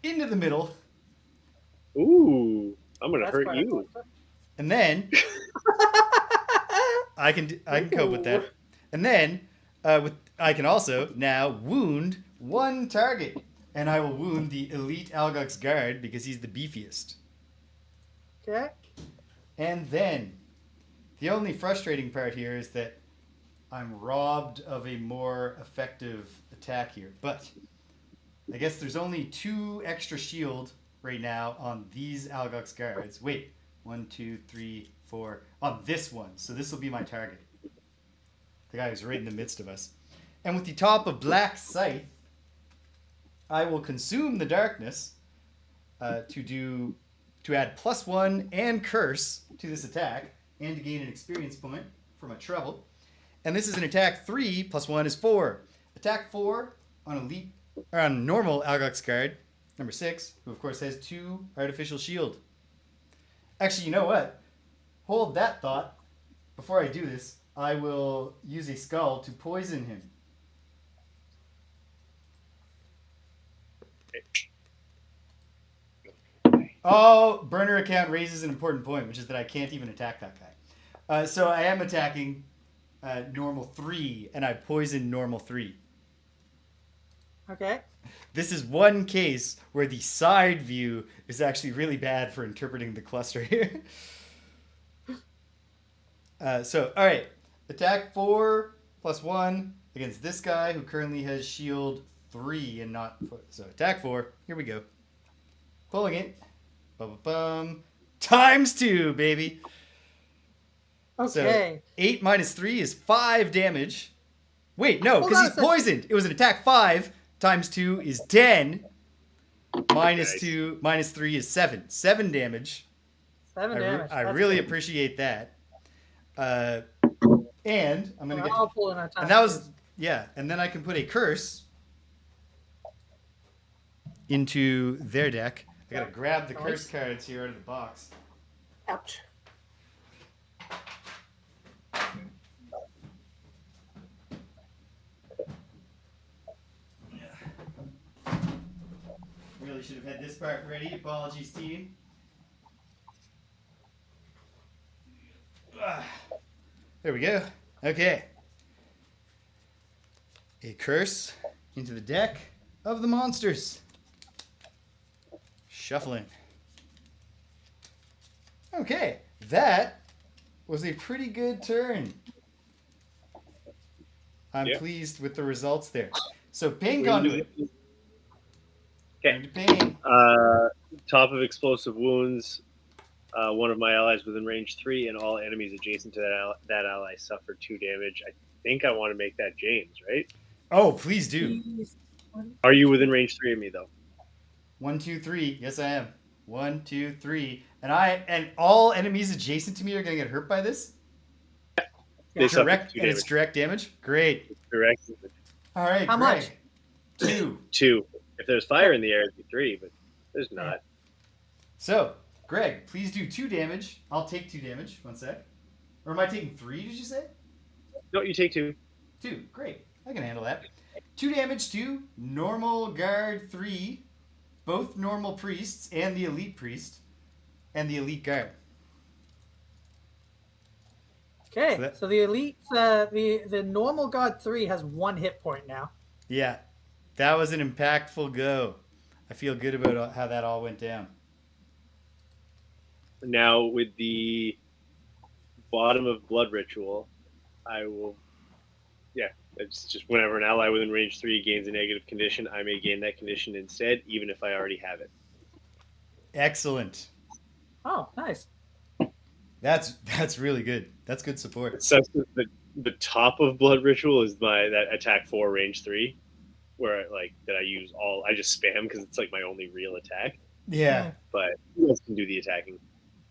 into the middle. Ooh, I'm gonna That's hurt quite you. unfortunate. And then I can cope with that. And then I can also now wound 1 target, and I will wound the elite Algox guard because he's the beefiest. Okay. And then the only frustrating part here is that I'm robbed of a more effective attack here, but I guess there's only 2 extra shield right now on these Algox guards. Wait, 1, 2, 3, 4 on this one. So this will be my target. The guy who's right in the midst of us. And with the top of Black Scythe, I will consume the darkness to add +1 and curse to this attack and to gain an experience point for my trouble. And this is an attack 3 +1 is 4. Attack 4 on elite or on normal Algox guard, number 6, who of course has 2 artificial shield. Actually, you know what? Hold that thought. Before I do this, I will use a skull to poison him. Oh, burner account raises an important point, which is that I can't even attack that guy. So I am attacking normal 3, and I poison normal 3. Okay. This is one case where the side view is actually really bad for interpreting the cluster here. So, all right. Attack 4 +1 against this guy who currently has shield 3 and not... So, attack 4. Here we go. Pulling it. Bum. ×2, baby. Okay. So, 8 -3 is 5 damage. Wait, no, Hold because on he's a second. poisoned. It was an attack 5 ×2 is 10. -2, -3 is 7. 7 damage. 7 damage. I That's really good. appreciate that. And I'm gonna get. I'll pull in our time. And that was and then I can put a curse into their deck. I gotta grab the curse cards here out of the box. Ouch. Really should have had this part ready. Apologies, team. There we go. Okay. A curse into the deck of the monsters. Shuffling. Okay, that was a pretty good turn. I'm pleased with the results there. So pain conduit. Okay. Pain. Top of explosive wounds. One of my allies within range 3, and all enemies adjacent to that ally suffer 2 damage. I think I want to make that James, right? Oh, please do. Are you within range 3 of me though? 1, 2, 3. Yes, I am. 1, 2, 3. And all enemies adjacent to me are going to get hurt by this? They suffer Direct, 2 and damage. it's direct damage? Great. It's direct. All right, How much? 2. 2. If there's fire in the air, it'd be 3, but there's not. So, Greg, please do 2 damage. I'll take 2 damage. 1 sec. Or am I taking 3, did you say? No, you take 2. 2. Great. I can handle that. 2 damage to normal guard 3, both normal priests and the elite priest, and the elite guard. Okay, so the elite, the normal guard 3 has 1 hit point now. Yeah, that was an impactful go. I feel good about how that all went down. Now with the bottom of blood ritual, I will. Yeah, it's just whenever an ally within range 3 gains a negative condition, I may gain that condition instead, even if I already have it. Excellent. Oh, nice. That's really good. That's good support. It sucks that the top of blood ritual is that attack 4 range 3, where I use I just spam because it's like my only real attack. Yeah. But you guys can do the attacking.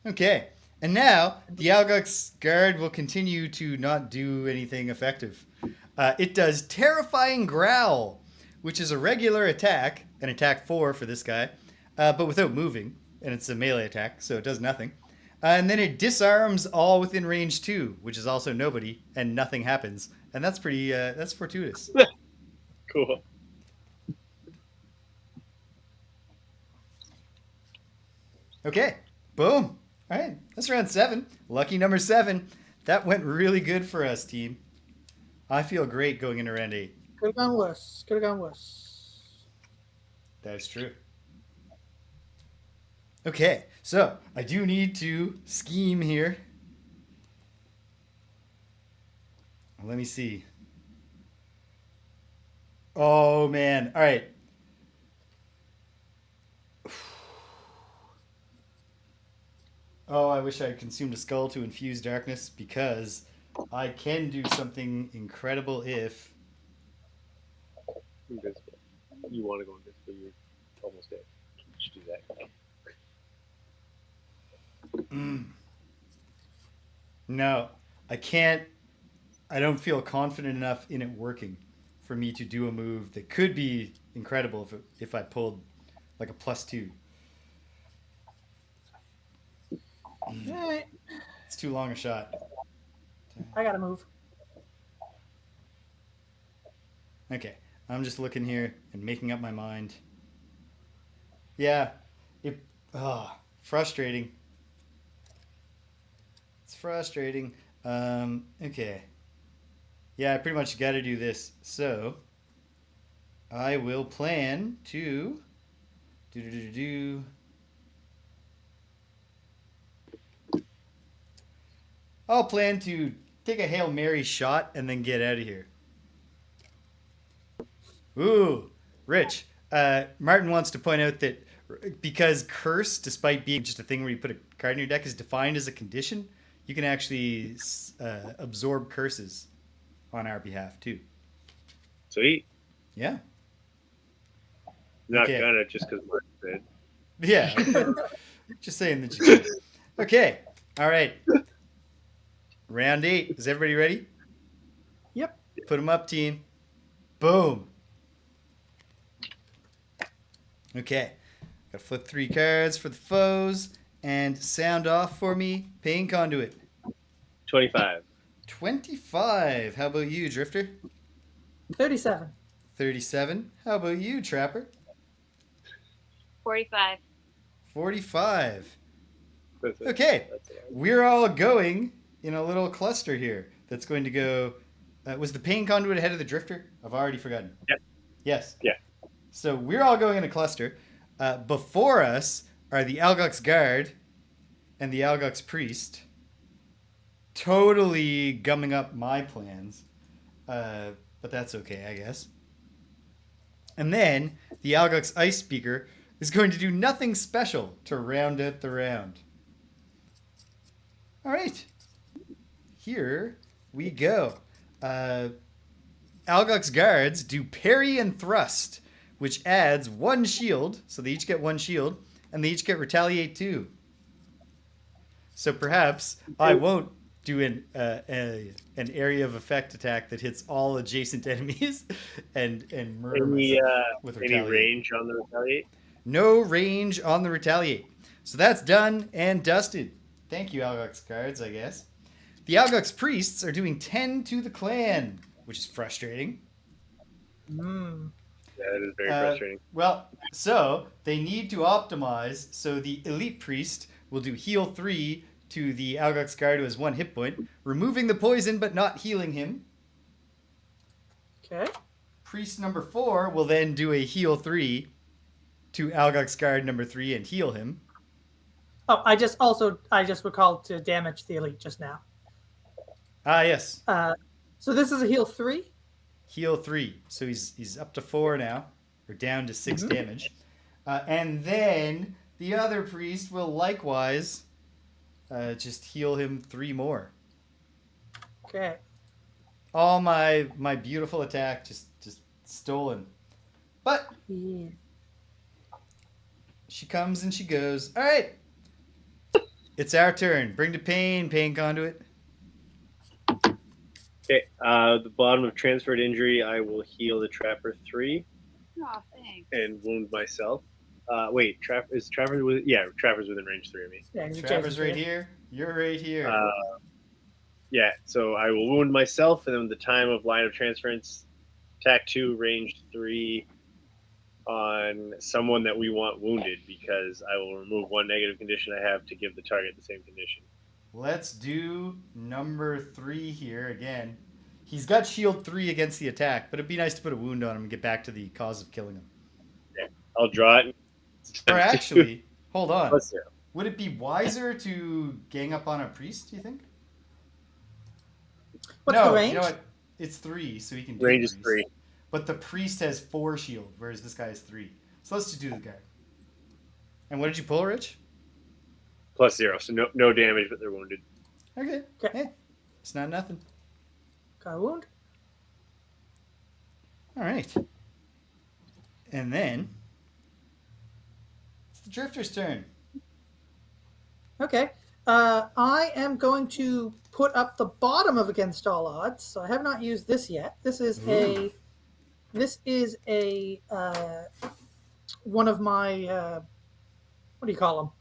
Okay. And now the Algox guard will continue to not do anything effective. It does Terrifying Growl, which is a regular attack, an attack 4 for this guy, but without moving, and it's a melee attack, so it does nothing. And then it disarms all within range 2, which is also nobody, and nothing happens. And that's pretty, that's fortuitous. Cool. Okay, boom. All right, that's round 7. Lucky number 7. That went really good for us, team. I feel great going into round 8. Could have gone worse. Could have gone worse. That's true. Okay, so I do need to scheme here. Let me see. Oh, man. All right. Oh, I wish I had consumed a skull to infuse darkness, because I can do something incredible if... Invincible. You want to go invincible, you're almost dead. Just do that. No, I can't. I don't feel confident enough in it working for me to do a move that could be incredible if I pulled like a +2. Right. It's too long a shot. I gotta move. Okay, I'm just looking here and making up my mind. Yeah, frustrating. It's frustrating. Okay. Yeah, I pretty much got to do this. So, I will plan to I'll plan to take a Hail Mary shot and then get out of here. Ooh, Rich. Martin wants to point out that because curse, despite being just a thing where you put a card in your deck, is defined as a condition, you can actually absorb curses on our behalf too. Sweet. Yeah. Not gonna just because Mark said. Yeah. Just saying that you can. Okay. All right. Round 8. Is everybody ready? Put them up, team. Boom. Okay. Gotta flip 3 cards for the foes and sound off for me. Pain Conduit. 25. 25. How about you, Drifter? 37. 37. How about you, Trapper? 45. 45. That's it. Okay. That's it. We're all going in a little cluster here that's going to go. Was the Pain Conduit ahead of the Drifter? I've already forgotten. Yep. Yes. Yeah. So we're all going in a cluster. Before us are the Algox Guard and the Algox Priest. Totally gumming up my plans. But that's okay, I guess. And then the Algox Ice Speaker is going to do nothing special to round out the round. All right. Here we go. Algox Guards do parry and thrust, which adds 1 shield. So they each get 1 shield, and they each get retaliate 2. So perhaps I won't do an area of effect attack that hits all adjacent enemies and murder myself with any retaliate. range on the retaliate? No range on the retaliate. So that's done and dusted. Thank you, Algox Guards, I guess. The Algox Priests are doing 10 to the clan, which is frustrating. Mm. Yeah, that is very frustrating. Well, so they need to optimize. So the Elite Priest will do heal 3 to the Algox Guard who has 1 hit point, removing the poison but not healing him. Okay. Priest number 4 will then do a heal 3 to Algox Guard number 3 and heal him. Oh, I just recalled to damage the elite just now. Ah, yes. So this is a heal 3. Heal 3. So he's up to 4 now. Or down to 6 damage. And then the other priest will likewise just heal him 3 more. Okay. All my beautiful attack just stolen. But Yeah. she comes and she goes. All right. It's our turn. Bring to Pain Conduit. Okay, the bottom of transferred injury, I will heal the Trapper 3 Oh, thanks. and wound myself. Wait, Trapper's within, Trapper's within range 3 of me. Yeah, Trapper's right here. You're right here. Yeah, so I will wound myself, and then the time of line of transference, attack 2, range 3 on someone that we want wounded, because I will remove 1 negative condition I have to give the target the same condition. Let's do number 3 here again. He's got shield 3 against the attack, but it'd be nice to put a wound on him and get back to the cause of killing him. Yeah, I'll draw it. Or actually, hold on. Plus 0. Would it be wiser to gang up on a priest, do you think? What's the range? You know what? It's 3, so he can do Range is priest. 3. But the priest has 4 shield, whereas this guy has 3. So let's just do the guard. And what did you pull, Rich? Plus 0, so no damage, but they're wounded. Okay. Okay. Hey, it's not nothing. Got a wound. All right. And then it's the Drifter's turn. Okay. I am going to put up the bottom of Against All Odds. So I have not used this yet. This is a one of my what do you call them?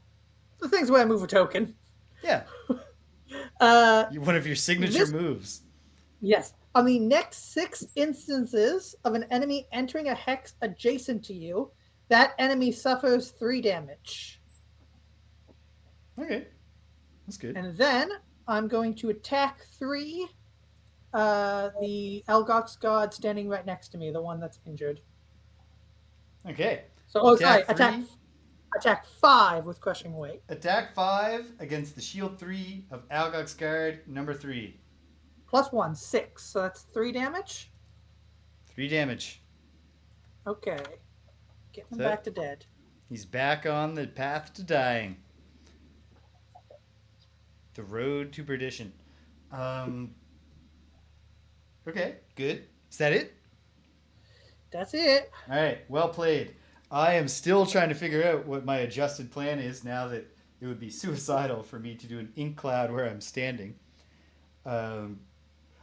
The things where I move a token. Yeah. One of your signature moves. Yes. On the next 6 instances of an enemy entering a hex adjacent to you, that enemy suffers 3 damage. Okay. That's good. And then I'm going to attack 3 the Algox god standing right next to me, the one that's injured. Okay. So Attack attack 5 with crushing weight. Attack 5 against the shield 3 of Algox Guard number 3. Plus 1, 6. So that's 3 damage. 3 damage. Okay. Getting him So- back to dead. He's back on the path to dying. The road to perdition. Okay, good. Is that it? That's it. All right, well played. I am still trying to figure out what my adjusted plan is now that it would be suicidal for me to do an ink cloud where I'm standing.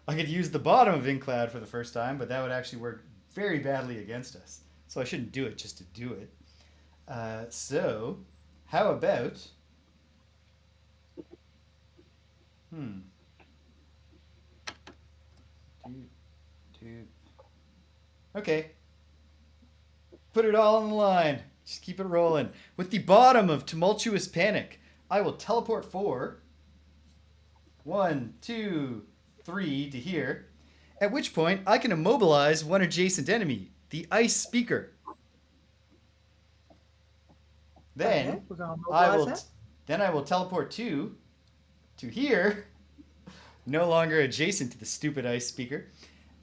I could use the bottom of Incloud for the first time, but that would actually work very badly against us. So I shouldn't do it just to do it. So, how about... Okay. Put it all on the line. Just keep it rolling. With the bottom of Tumultuous Panic, I will teleport 4. 1, 2, 3 to here. At which point, I can immobilize one adjacent enemy, the Ice Speaker. Then Okay, we're gonna I mobilize will I will teleport 2 to here, no longer adjacent to the stupid Ice Speaker,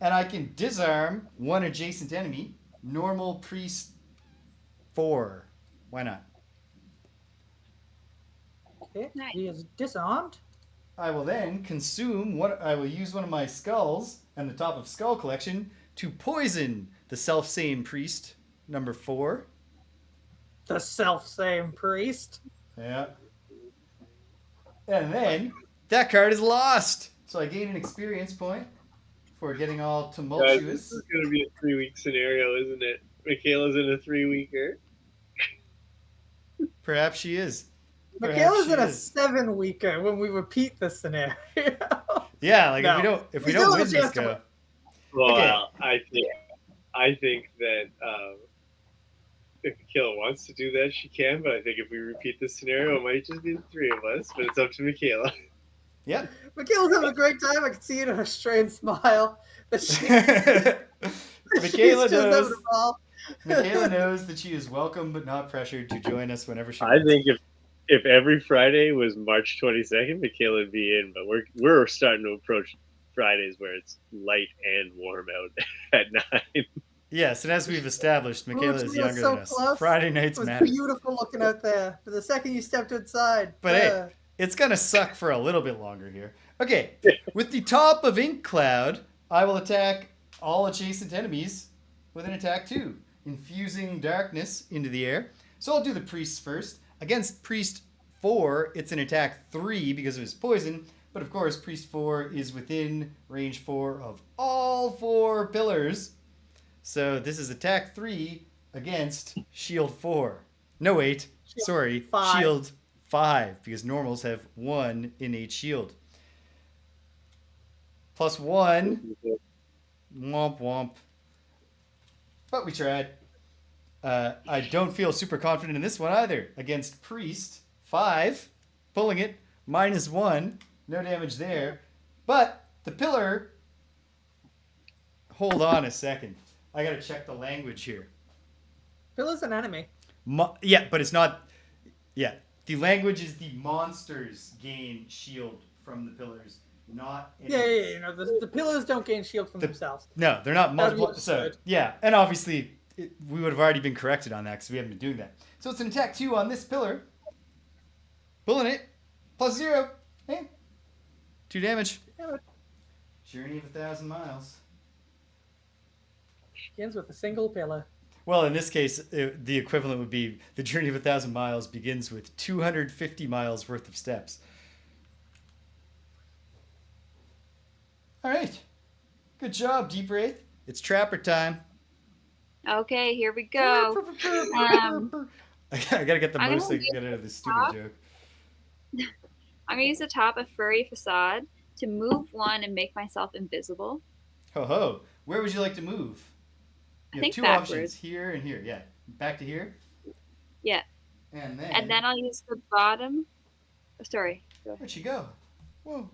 and I can disarm one adjacent enemy, normal priest 4. Why not? Okay, Nice. he is disarmed. I will then consume I will use one of my skulls and the top of skull collection to poison the self-same priest number 4. The self-same priest. Yeah. And then that card is lost. So I gain an experience point for getting all Guys, tumultuous. this is going to be a 3-week scenario, isn't it? Michaela's in a 3-weeker. Perhaps she is. Michaela's in a is. 7-weeker when we repeat the scenario. Yeah, like No. if we We don't still have win a this chance to go. Well, Okay. I think that if Michaela wants to do that, she can. But I think if we repeat this scenario, it might just be the 3 of us. But it's up to Michaela. Yep. Michaela's having a great time. I can see it in her strained smile. That she, Michaela she's just having knows. a ball. Michaela knows that she is welcome but not pressured to join us whenever she I wants. think if every Friday was March 22nd, Michaela would be in. But we're starting to approach Fridays where it's light and warm out at 9. Yes, and as we've established, Michaela is we were younger so than us. close. Friday It nights was matter. beautiful looking out there. For the second you stepped inside. But hey, it's going to suck for a little bit longer here. Okay, with the top of Ink Cloud, I will attack all adjacent enemies with an attack 2, infusing darkness into the air. So I'll do the priests first. Against priest 4, it's an attack 3 because of his poison. But of course, priest 4 is within range 4 of all 4 pillars. So this is attack 3 against shield 4. No, wait. Sorry. 5. Shield 5, because normals have 1 innate shield. Plus 1. Womp womp. But we tried. I don't feel super confident in this one either. Against priest 5. Pulling it. Minus 1. No damage there. But the pillar... Hold on a second. I gotta check the language here. Pilla's an enemy. Yeah, but it's not... Yeah. The language is the monsters gain shield from the pillars, not... Yeah. You know, the pillars don't gain shield from themselves. No, they're not multiple... That's So, yeah. And obviously, we would have already been corrected on that because we haven't been doing that. So it's an attack 2 on this pillar. Pulling it. Plus 0. Hey. 2 damage. Journey of 1,000 miles. Begins with a single pillar. Well, in this case, the equivalent would be the journey of 1,000 miles begins with 250 miles worth of steps. All right. Good job, Deep Wraith. It's Trapper time. Okay, here we go. I gotta get the I'm most I gonna can get out of this stupid top. joke. I'm going to use the top of Furry Facade to move 1 and make myself invisible. Ho ho. Where would you like to move? You I think have 2 backwards. options, here and here. Yeah. Back to here. Yeah. And then I'll use the bottom. Oh, sorry. Go ahead. Where'd she go? Whoa.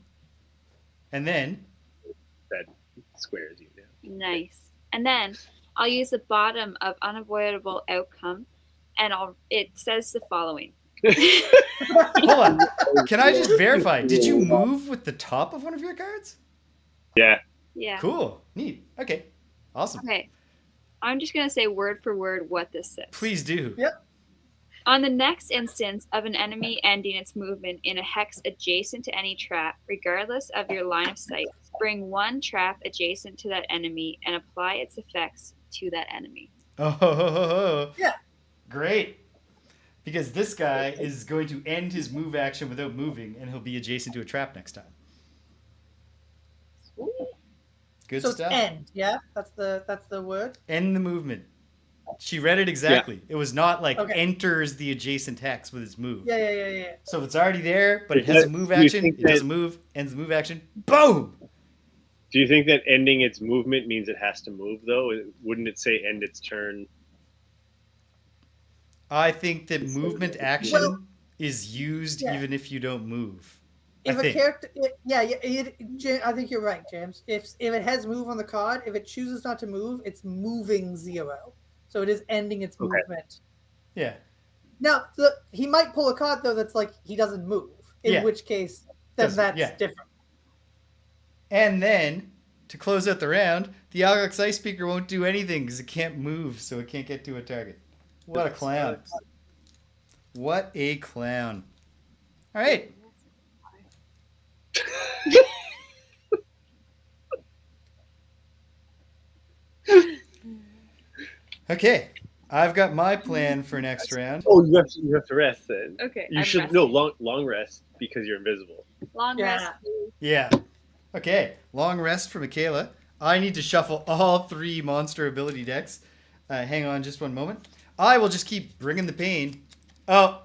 And then That squares you now. Nice. And then I'll use the bottom of Unavoidable Outcome, and it says the following. hold on. Can I just verify? Did you move with the top of one of your cards? Yeah. Yeah. Cool. Neat. Okay. Awesome. Okay. I'm just going to say word for word what this says. Please do. Yep. On the next instance of an enemy ending its movement in a hex adjacent to any trap, regardless of your line of sight, bring 1 trap adjacent to that enemy and apply its effects to that enemy. Oh, Yeah. Great. Because this guy is going to end his move action without moving, and he'll be adjacent to a trap next time. Sweet. Good so stuff. it's end, yeah? That's the word? End the movement. She read it exactly. It was not like Okay. enters the adjacent hex with its move. Yeah. So if it's already there, but it But has a move do you action, think it doesn't that- move, ends the move action, boom! Do you think that ending its movement means it has to move, though? Wouldn't it say end its turn? I think that movement action Well, is used yeah. even if you don't move. If I a think. character, I think you're right, James. If it has move on the card, if it chooses not to move, it's moving 0. So it is ending its Okay. movement. Yeah. Now, he might pull a card though that's like he doesn't move. In which case, then that's different. And then to close out the round, the Algox Ice Speaker won't do anything because it can't move, so it can't get to a target. What a clown! What a clown! All right. Okay, I've got my plan for next round. Oh, you have to rest then. Okay. You I'm should resting. long rest because you're invisible. Long rest. Please. Yeah. Okay, long rest for Michaela. I need to shuffle all 3 monster ability decks. Hang on just one moment. I will just keep bringing the pain. Oh,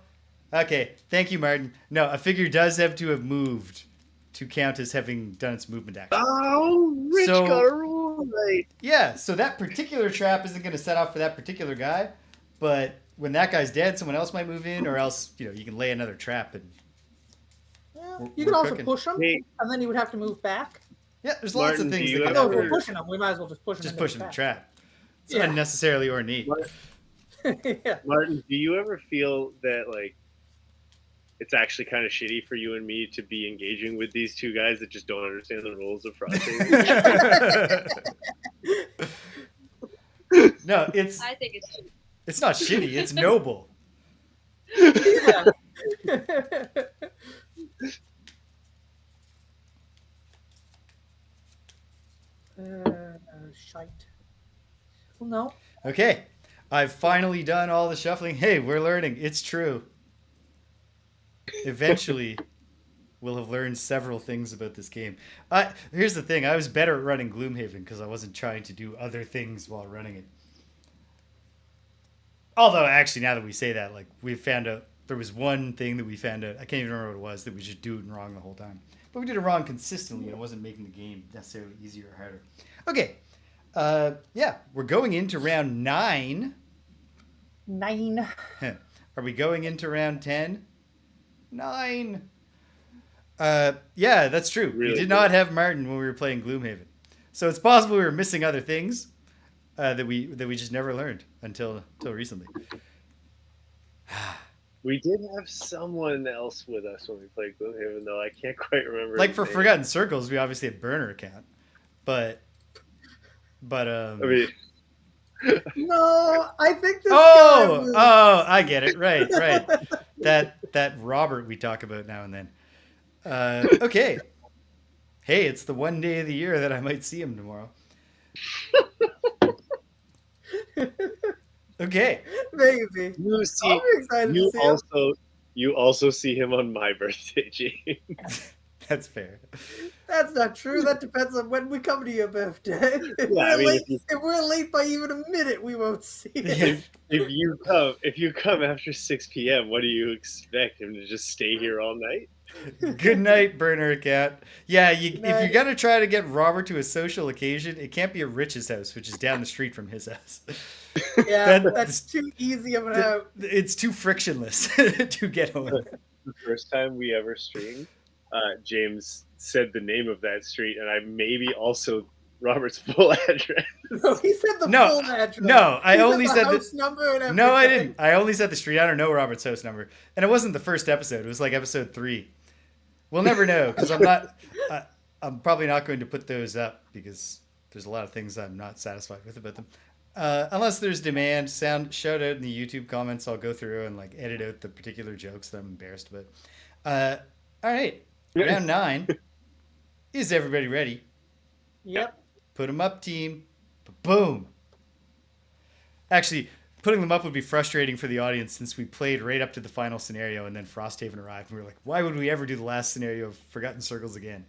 okay. Thank you, Martin. No, a figure does have to have moved to count as having done its movement action. Oh, Rich So- got a rule right. Yeah, so that particular trap isn't going to set off for that particular guy, but when that guy's dead, someone else might move in, or else you can lay another trap. And You can also cooking. push him, Hey. and then you would have to move back. Yeah, there's lots of Martin, do things you that can have No, if happen. we're pushing him, we might as well just push him. Just into pushing the back. trap. It's Yeah. unnecessarily ornate. Yeah. Martin, do you ever feel that like it's actually kind of shitty for you and me to be engaging with these two guys that just don't understand the rules of Frosthaven? No, I think it's it's not shitty. It's noble. Yeah. Shite. Well, no. Okay, I've finally done all the shuffling. Hey, we're learning. It's true. Eventually, we'll have learned several things about this game. Here's the thing. I was better at running Gloomhaven because I wasn't trying to do other things while running it. Although, actually, now that we say that, like, we found out there was one thing that we found out. I can't even remember what it was, that we just do it wrong the whole time. But we did it wrong consistently, and it wasn't making the game necessarily easier or harder. Okay. Yeah, we're going into round 9. 9. Are we going into round 10? 9. Yeah, that's true. Really we did good. not have Martin when we were playing Gloomhaven. So it's possible we were missing other things that we just never learned until recently. We did have someone else with us when we played Gloomhaven, though. I can't quite remember. Like his for name. Forgotten Circles, we obviously had burner account. But I mean, No, I think this guy oh, was... I get it. Right. That Robert we talk about now and then. Okay. Hey, it's the one day of the year that I might see him tomorrow. Okay. Maybe. you see, I'll be excited to see him. you also see him on my birthday, James. That's fair. That's not true. That depends on when we come to your birthday. If, Yeah, I we're, mean, late, if we're late by even a minute, we won't see it. If you come after 6 p.m., what do you expect him to just stay here all night? Good night, burner cat. Yeah, if night. you're gonna try to get Robert to a social occasion, it can't be at Rich's house, which is down the street from his house. Yeah, that's too easy of an out. It's too frictionless to get home. The first time we ever streamed, James said the name of that street, and I maybe also Robert's full address. No, he said the No, full address. no, I He only the said the- house number and No, I everything. didn't. I only said the street. I don't know Robert's house number, and it wasn't the first episode. It was like episode 3. We'll never know because I'm not. I'm probably not going to put those up because there's a lot of things I'm not satisfied with about them. Unless there's demand, shout out in the YouTube comments. I'll go through and like edit out the particular jokes that I'm embarrassed about. All right, round 9. Is everybody ready? Yep. Put them up, team. Boom. Actually, putting them up would be frustrating for the audience since we played right up to the final scenario and then Frosthaven arrived. And we were like, why would we ever do the last scenario of Forgotten Circles again?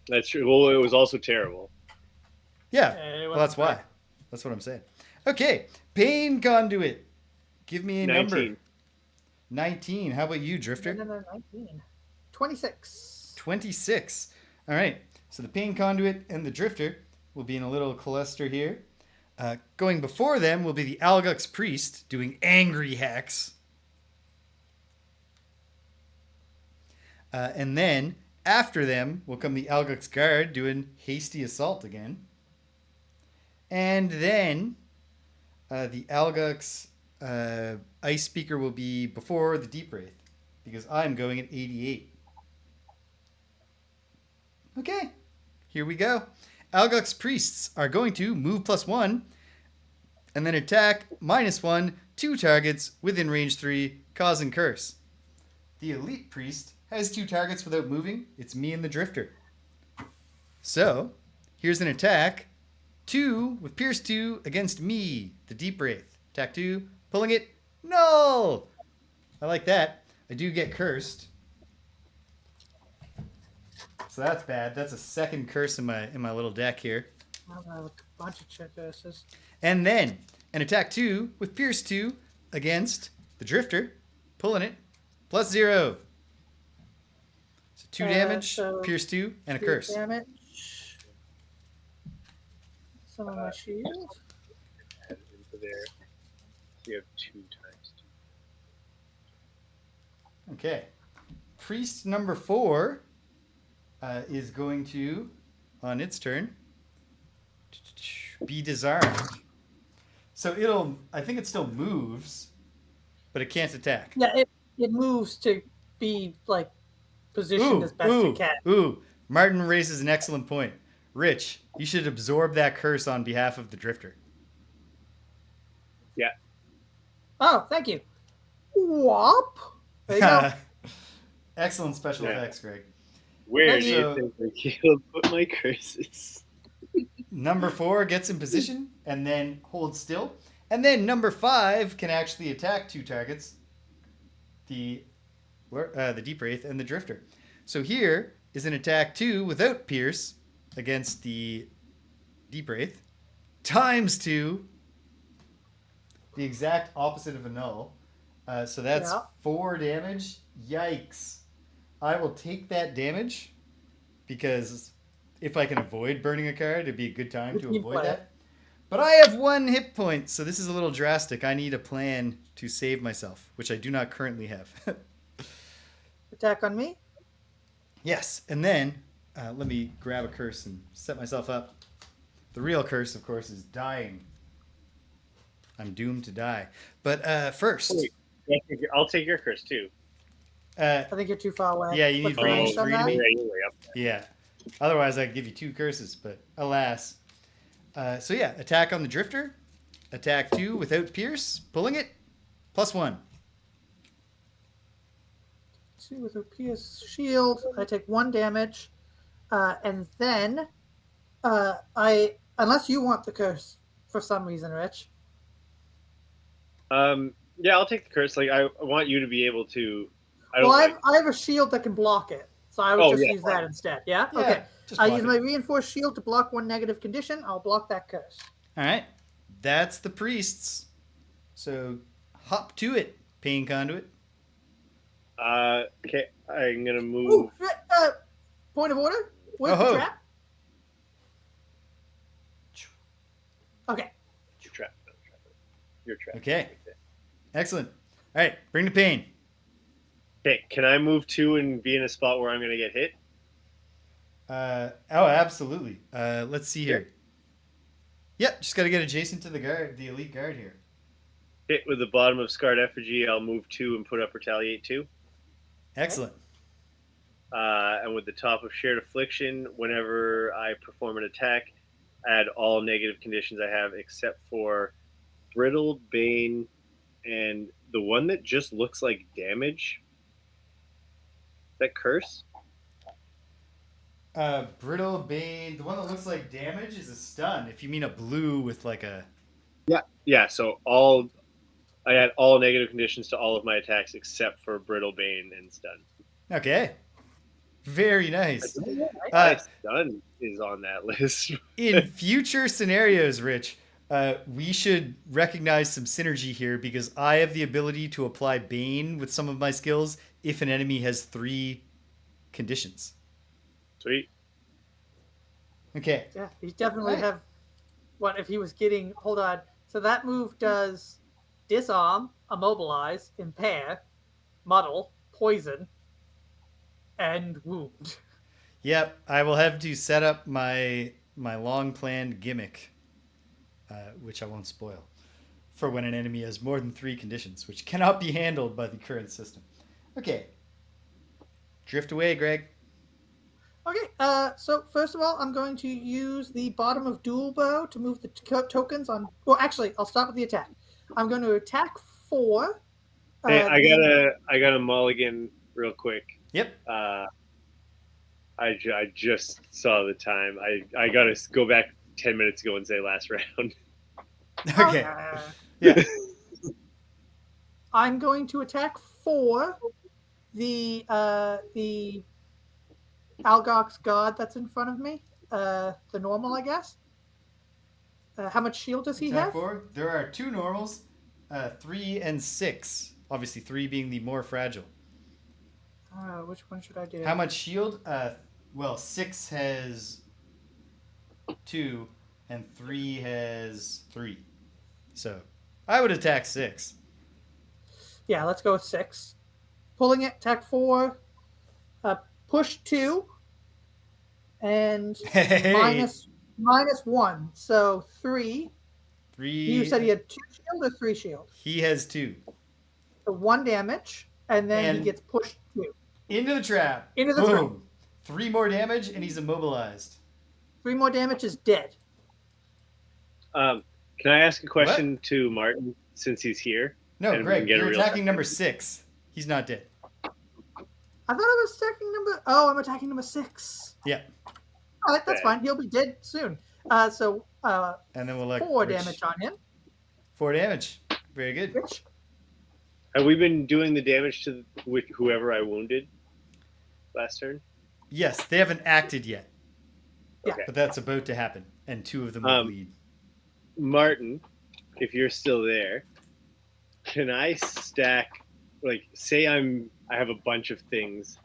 That's true. Well, it was also terrible. Yeah. It Well, that's wasn't why. That's what I'm saying. Okay. Pain conduit. Give me a 19. number. 19. How about you, Drifter? No, 19. 26. 26. All right. So the pain conduit and the drifter will be in a little cluster here. Going before them will be the Algox priest doing angry hex. And then after them will come the Algox guard doing hasty assault again. And then the Algox ice speaker will be before the deep wraith because I'm going at 88. Okay, here we go. Algox priests are going to move +1 and then attack -1, 2 targets within range 3, causing curse. The elite priest has 2 targets without moving. It's me and the drifter. So, here's an attack. 2 with Pierce 2 against me, the deep wraith. Attack 2, pulling it. No! I like that. I do get cursed. So that's bad. That's a second curse in my little deck here. I have a bunch of check curses. And then an attack 2 with Pierce 2 against the drifter, pulling it, +0. So 2 damage, so Pierce 2, and a 2 curse. damage. Some of my shield. Add it into there. You have 2 times 2. Okay. Priest number 4 is going to, on its turn, be disarmed. So I think it still moves, but it can't attack. Yeah, it moves to be like positioned as best it can. Martin raises an excellent point. Rich, you should absorb that curse on behalf of the drifter. Yeah. Oh, thank you. Whop. There you go. Excellent special effects, Greg. Where do So- you think Michaela put my curses? Number 4 gets in position and then holds still. And then number 5 can actually attack 2 targets, the deep wraith and the drifter. So here is an attack 2 without pierce against the deep wraith, ×2, the exact opposite of a null. So that's 4 damage. Yikes. I will take that damage because if I can avoid burning a card, it'd be a good time to avoid that. But I have 1 hit point, so this is a little drastic. I need a plan to save myself, which I do not currently have. Attack on me? Yes, and then let me grab a curse and set myself up. The real curse, of course, is dying. I'm doomed to die. But first... I'll take your curse, too. I think you're too far away. Yeah, you What's need the range on three to that? me. Yeah, you're way up there. Yeah. Otherwise, I'd give you 2 curses, but alas. So yeah, attack on the drifter. Attack 2 without pierce. Pulling it. +1. 2 with a PS shield. I take 1 damage. And then unless you want the curse for some reason, Rich. Yeah, I'll take the curse. Like, I want you to be able to. I have a shield that can block it, so I would use that instead. Yeah. Yeah, Okay. just I block use it. my reinforced shield to block 1 negative condition. I'll block that curse. All right. That's the priests. So hop to it, pain conduit. Okay, I'm gonna move. Ooh, point of order. Where's the trap? Okay. Your trap. Your trap. Okay. Excellent. All right, bring the pain. Okay, can I move 2 and be in a spot where I'm gonna get hit? Absolutely. Let's see here. Yep, just got to get adjacent to the elite guard here. Hit with the bottom of Scarred Effigy, I'll move 2 and put up Retaliate 2. Excellent. And with the top of Shared Affliction, whenever I perform an attack, add all negative conditions I have except for Brittle, Bane, and the one that just looks like damage. Is that curse? Brittle, Bane. The one that looks like damage is a stun. If you mean a blue with like a... Yeah, so I add all negative conditions to all of my attacks except for Brittle, Bane, and stun. Okay. Very nice. My son is on that list. In future scenarios, Rich, we should recognize some synergy here because I have the ability to apply Bane with some of my skills if an enemy has 3 conditions. Sweet. Okay. Yeah, he definitely Right. have. What if he was getting? Hold on. So that move does disarm, immobilize, impair, muddle, poison, and wound. Yep, I will have to set up my long planned gimmick, which I won't spoil, for when an enemy has more than 3 conditions, which cannot be handled by the current system. Okay. Drift away, Greg. Okay, so first of all, I'm going to use the bottom of dual bow to move the tokens on. Well, actually, I'll start with the attack. I'm going to attack 4. Hey, I got a mulligan real quick. Yep. I just saw the time. I got to go back 10 minutes ago and say last round. Okay. Yeah. I'm going to attack 4. The Algox god that's in front of me. The normal, I guess. How much shield does he Attack have? 4. There are 2 normals, 3 and 6. Obviously, 3 being the more fragile. Which one should I do? How much shield? Well, 6 has 2, and 3 has 3. So, I would attack 6. Yeah, let's go with 6. Pulling it, attack 4. Push 2. And Hey. minus 1. So 3. 3. You said he had 2 shield or 3 shield? He has 2. So 1 damage, and then he gets pushed 2. Into the trap. Into the Boom. trap. 3 more damage, and he's immobilized. 3 more damage is dead. Can I ask a question to Martin since he's here? No, Greg, you're attacking number 6. He's not dead. I thought I was attacking number. Oh, I'm attacking number 6. Yeah. All right, that's fine. He'll be dead soon. And then we'll 4 damage on him. 4 damage. Very good. Rich. Have we been doing the damage to whoever I wounded last turn? Yes, they haven't acted yet. Yeah. But that's about to happen, and 2 of them will bleed. Martin, if you're still there, can I stack, like, say I have a bunch of things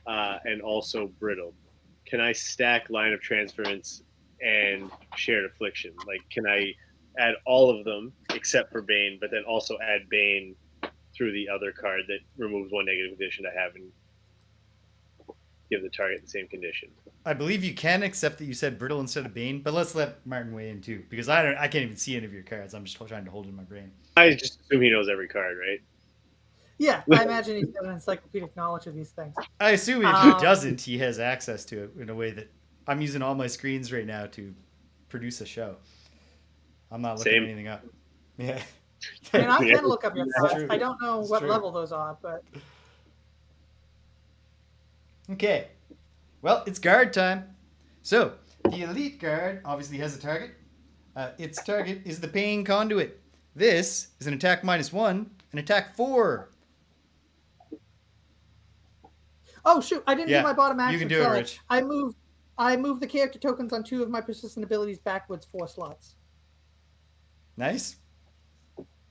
and also brittle. Can I stack line of transference and shared affliction? Like, can I add all of them except for Bane, but then also add Bane through the other card that removes 1 negative condition I have and give the target the same condition? I believe you can, except that you said brittle instead of Bane. But let's let Martin weigh in too, because I can't even see any of your cards. I'm just trying to hold it in my brain. I just assume he knows every card, right? Yeah, I imagine he's got an encyclopedic knowledge of these things. I assume if he doesn't, he has access to it in a way that I'm using all my screens right now to produce a show. I'm not looking anything up. Yeah. I mean, I can look up your cards. True. I don't know It's what true. level those are, but Okay. Well, it's guard time. So, the elite guard obviously has a target. Its target is the Bane Conduit. This is an attack -1, an attack 4. oh shoot, I didn't do my bottom action. You can do it, Rich. I moved the character tokens on 2 of my persistent abilities backwards 4 slots. Nice.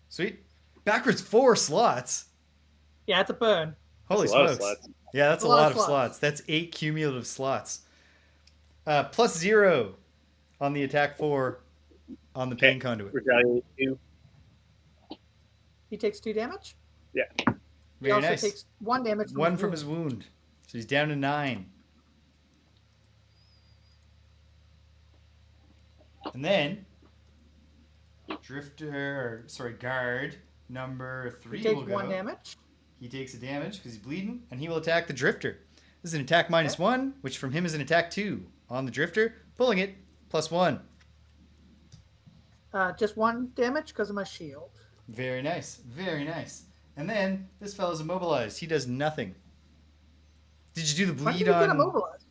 Sweet. Backwards 4 slots. Yeah, it's a burn. Holy That's a lot of smokes. slots. Yeah, that's a lot of slots. That's 8 cumulative slots. +0 on the attack 4 on the Bane Conduit. Retaliate 2. He takes 2 damage. Yeah. He Very also nice. takes 1 damage. 1 from his wound. So he's down to 9. And then guard number 3 He takes will go. 1 damage. He takes a damage because he's bleeding, and he will attack the Drifter. This is an attack -1, which from him is an attack 2 on the Drifter, pulling it +1. Just 1 damage because of my shield. Very nice, very nice. And then this fellow's immobilized. He does nothing. Did you do the Why did bleed he get on? immobilized?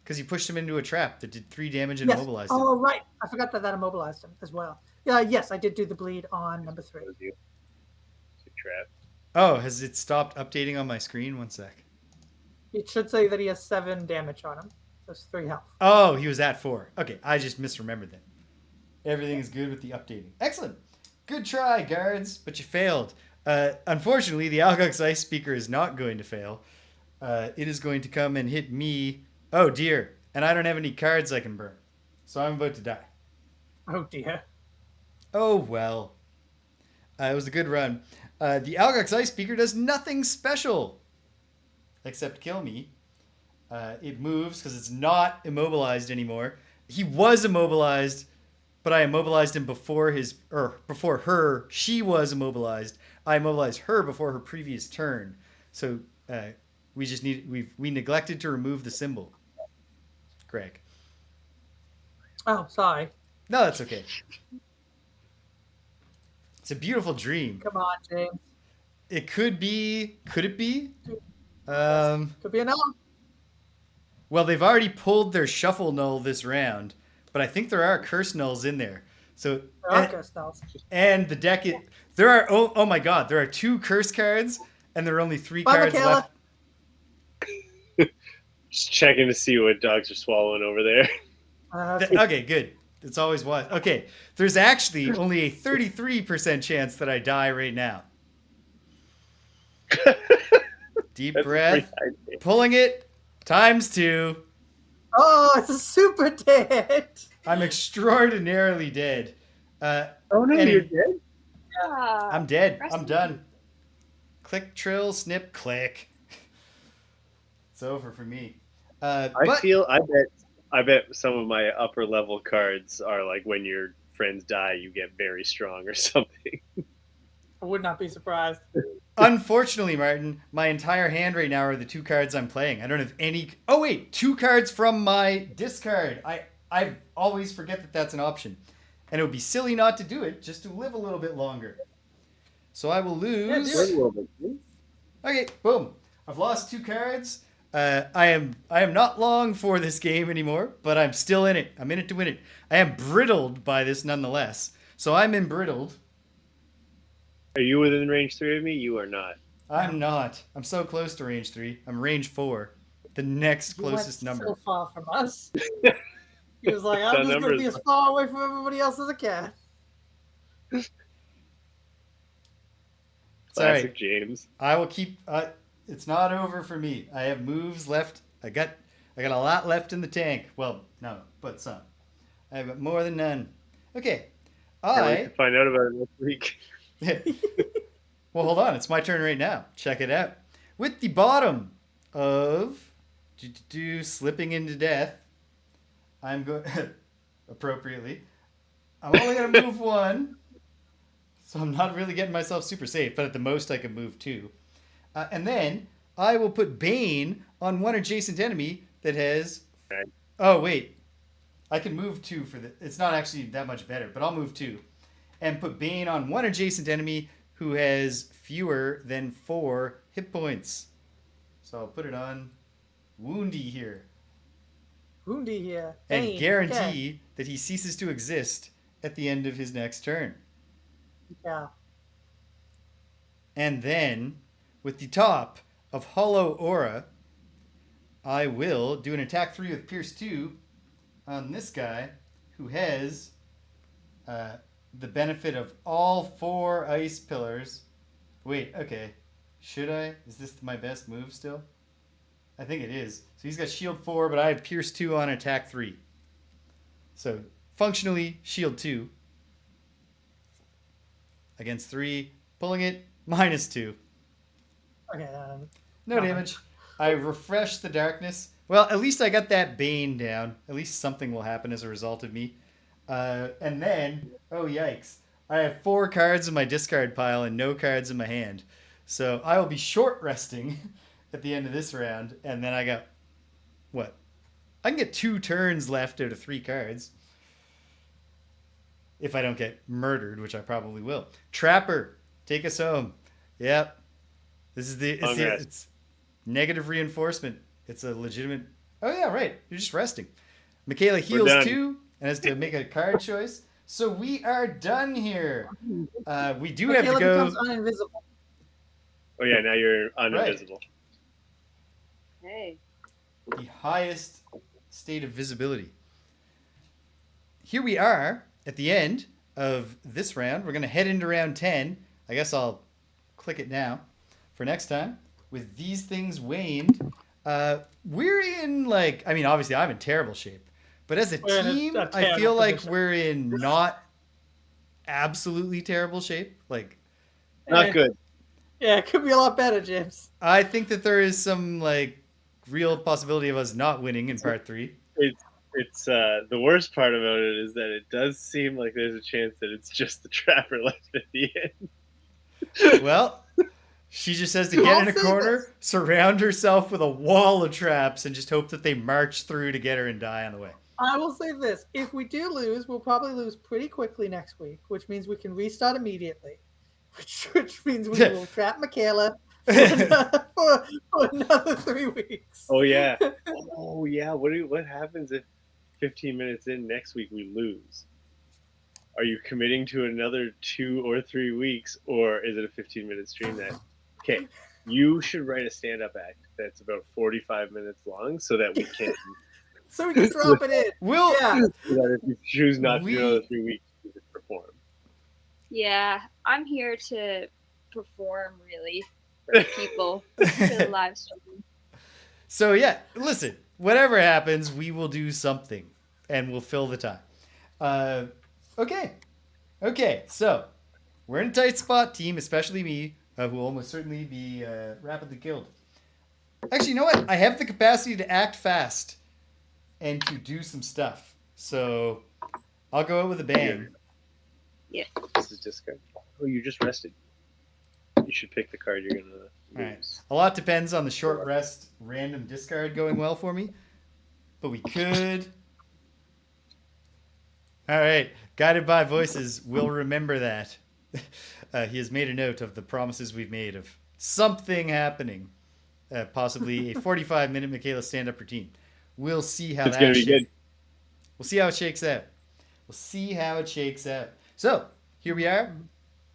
Because you pushed him into a trap that did 3 damage and immobilized him. Oh, right. I forgot that immobilized him as well. Yeah, yes, I did do the bleed on number 3. Trap. Oh, has it stopped updating on my screen? One sec. It should say that he has 7 damage on him. That's 3 health. Oh, he was at 4. Okay, I just misremembered that. Everything is good with the updating. Excellent. Good try, guards, but you failed. Unfortunately, the Algox Ice Speaker is not going to fail. It is going to come and hit me. Oh, dear. And I don't have any cards I can burn. So I'm about to die. Oh dear. Oh, well. It was a good run. The Algox Ice Speaker does nothing special except kill me. It moves because it's not immobilized anymore. He was immobilized, but I immobilized him before her. She was immobilized. I immobilized her before her previous turn. So we neglected to remove the symbol. Greg. Oh, sorry. No, that's okay. It's a beautiful dream. Come on, James. It could be. Could it be? Could be enough. Well, they've already pulled their shuffle null this round, but I think there are curse nulls in there. So There are curse nulls. And the deck there are oh my god, there are 2 curse cards and there are only 3 Bye, cards Michaela. left. Just checking to see what dogs are swallowing over there. Okay, good. It's always was. Okay, there's actually only a 33% chance that I die right now. Deep breath. Pulling it times 2. Oh, it's a super dead. I'm extraordinarily dead. Oh no, you're dead? I'm dead. I'm done. Click, trill, snip, click. It's over for me. I bet some of my upper level cards are like when your friends die, you get very strong or something. I would not be surprised. Unfortunately, Martin, my entire hand right now are the 2 cards I'm playing. I don't have any. Oh wait, 2 cards from my discard. I always forget that that's an option, and it would be silly not to do it just to live a little bit longer. So I will lose. Okay, boom. I've lost 2 cards. I am not long for this game anymore, but I'm still in it. I'm in it to win it. I am brittled by this nonetheless. So I'm embrittled. Are you within range 3 of me? You are not. I'm not. I'm so close to range 3. I'm range 4. The next closest You went number. so far from us. He was like, I'm just going to be as far away from everybody else as I can. Classic James. I will keep. It's not over for me. I have moves left. I got a lot left in the tank. Well, no, but some. I have more than none. Okay. Can't wait to find out about it next week. Well, hold on. It's my turn right now. Check it out. With the bottom of slipping into death, I'm going appropriately. I'm only going to move 1. So I'm not really getting myself super safe, but at the most I can move 2. And then I will put Bane on 1 adjacent enemy that has... Right. Oh, wait. I can move 2 for the... It's not actually that much better, but I'll move 2. And put Bane on 1 adjacent enemy who has fewer than 4 hit points. So I'll put it on Woundy here. Woundy here. And guarantee that he ceases to exist at the end of his next turn. Yeah. And then, with the top of Hollow Aura, I will do an attack 3 with Pierce 2 on this guy who has the benefit of all 4 ice pillars. Wait, okay. Should I? Is this my best move still? I think it is. So he's got shield 4, but I have Pierce 2 on attack 3. So, functionally, shield 2. Against 3. Pulling it, -2. Okay. No damage. I refreshed the darkness. Well, at least I got that Bane down. At least something will happen as a result of me. And then, oh yikes. I have 4 cards in my discard pile and no cards in my hand. So I will be short resting at the end of this round. And then I got, what? I can get 2 turns left out of 3 cards. If I don't get murdered, which I probably will. Trapper, take us home. Yep. This is it's negative reinforcement. It's a legitimate... Oh, yeah, right. You're just resting. Michaela heals 2 and has to make a card choice. So we are done here. We do have to go... becomes uninvisible. Oh, yeah, now you're uninvisible. Right. Okay. The highest state of visibility. Here we are at the end of this round. We're going to head into round 10. I guess I'll click it now for next time. With these things waned, we're in obviously I'm in terrible shape. But as a We're in team, a I feel like position. we're in not absolutely terrible shape. Like, Not good. Yeah, it could be a lot better, James. I think that there is some real possibility of us not winning in part 3. It's the worst part about it is that it does seem like there's a chance that it's just the trapper left at the end. Well, she just has to get in a corner, surround herself with a wall of traps, and just hope that they march through to get her and die on the way. I will say this. If we do lose, we'll probably lose pretty quickly next week, which means we can restart immediately. Which means we will trap Michaela for another 3 weeks. Oh yeah. What happens if 15 minutes in next week we lose? Are you committing to another 2 or 3 weeks, or is it a 15-minute stream that? Okay, you should write a stand-up act that's about 45 minutes long, so that we can. So we can drop it in. So that if you choose not to do another 3 weeks, you can perform. Yeah, I'm here to perform, really, for people, for the live stream. So yeah, listen, whatever happens, we will do something, and we'll fill the time. Okay, so we're in a tight spot, team, especially me, who will almost certainly be rapidly killed. Actually, you know what? I have the capacity to act fast and to do some stuff. So I'll go out with a bang. Yeah. This is discard. Oh, you just rested. You should pick the card you're going to lose. All right. A lot depends on the short rest random discard going well for me. But we could... All right. Guided by voices, we'll remember that. He has made a note of the promises we've made of something happening. Possibly a 45-minute Michaela stand-up routine. We'll see how it's going to be good. We'll see how it shakes out. So, here we are.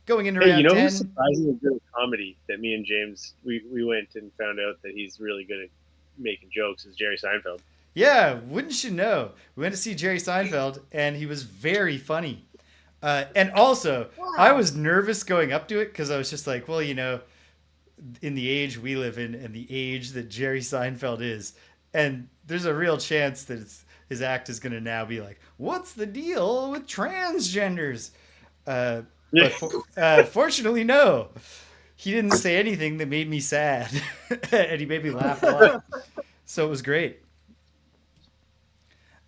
Going into round 10. Who's surprisingly good at comedy that me and James, we went and found out that he's really good at making jokes is Jerry Seinfeld. Yeah, wouldn't you know? We went to see Jerry Seinfeld, and he was very funny. And also, wow. I was nervous going up to it because I was just like, well, in the age we live in and the age that Jerry Seinfeld is, and there's a real chance that his act is going to now be like, what's the deal with transgenders? But fortunately, no. He didn't say anything that made me sad, and he made me laugh a lot. So it was great.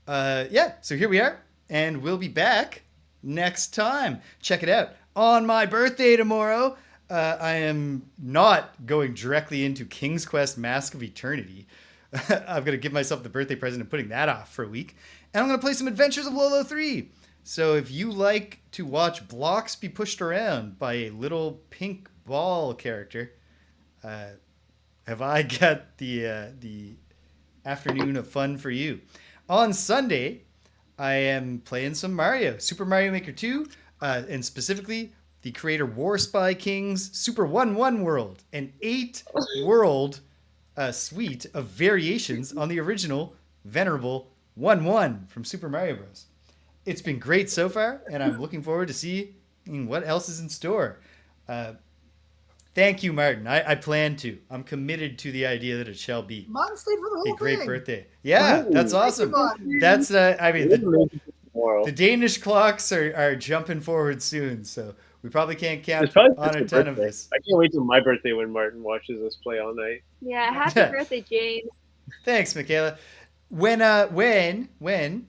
So here we are, and we'll be back next time. Check it out. On my birthday tomorrow, I am not going directly into King's Quest Mask of Eternity. I'm going to give myself the birthday present and putting that off for a week. And I'm going to play some Adventures of Lolo 3. So if you like to watch blocks be pushed around by a little pink ball character, have I got the afternoon of fun for you. On Sunday, I am playing some Mario. Super Mario Maker 2, and specifically the creator War Spy King's Super 1-1 World, an 8-world suite of variations on the original venerable 1-1 from Super Mario Bros. It's been great so far, and I'm looking forward to seeing what else is in store. Thank you, Martin. I plan to. I'm committed to the idea that it shall be Martin stayed for the whole a great thing. Birthday. Yeah, that's awesome. That's the Danish clocks are jumping forward soon, so we probably can't count on a ton of this. I can't wait till my birthday when Martin watches us play all night. Yeah, happy birthday, James. Thanks, Michaela. When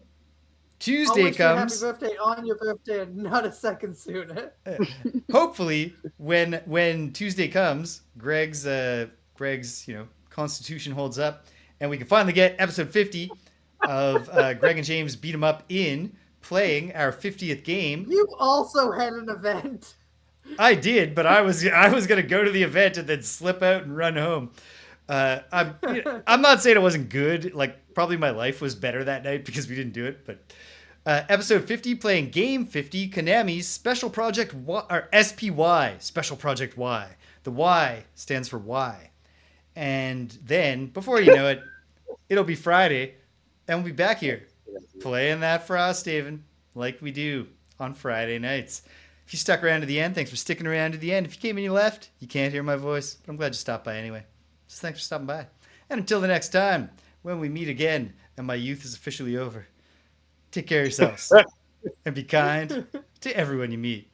Tuesday comes, happy birthday on your birthday and not a second sooner. Hopefully, when Tuesday comes, Greg's constitution holds up, and we can finally get episode 50 of Greg and James beat 'em up in playing our 50th game. You also had an event. I did, but I was gonna go to the event and then slip out and run home. I'm not saying it wasn't good. Like, probably my life was better that night because we didn't do it. But episode 50, playing game 50, Konami's Special Project Y, or SPY, Special Project Y. The Y stands for Y. And then, before you know it, it'll be Friday, and we'll be back here playing that Frosthaven like we do on Friday nights. If you stuck around to the end, thanks for sticking around to the end. If you came and you left, you can't hear my voice, but I'm glad you stopped by anyway. Just thanks for stopping by. And until the next time, when we meet again and my youth is officially over, take care of yourselves and be kind to everyone you meet.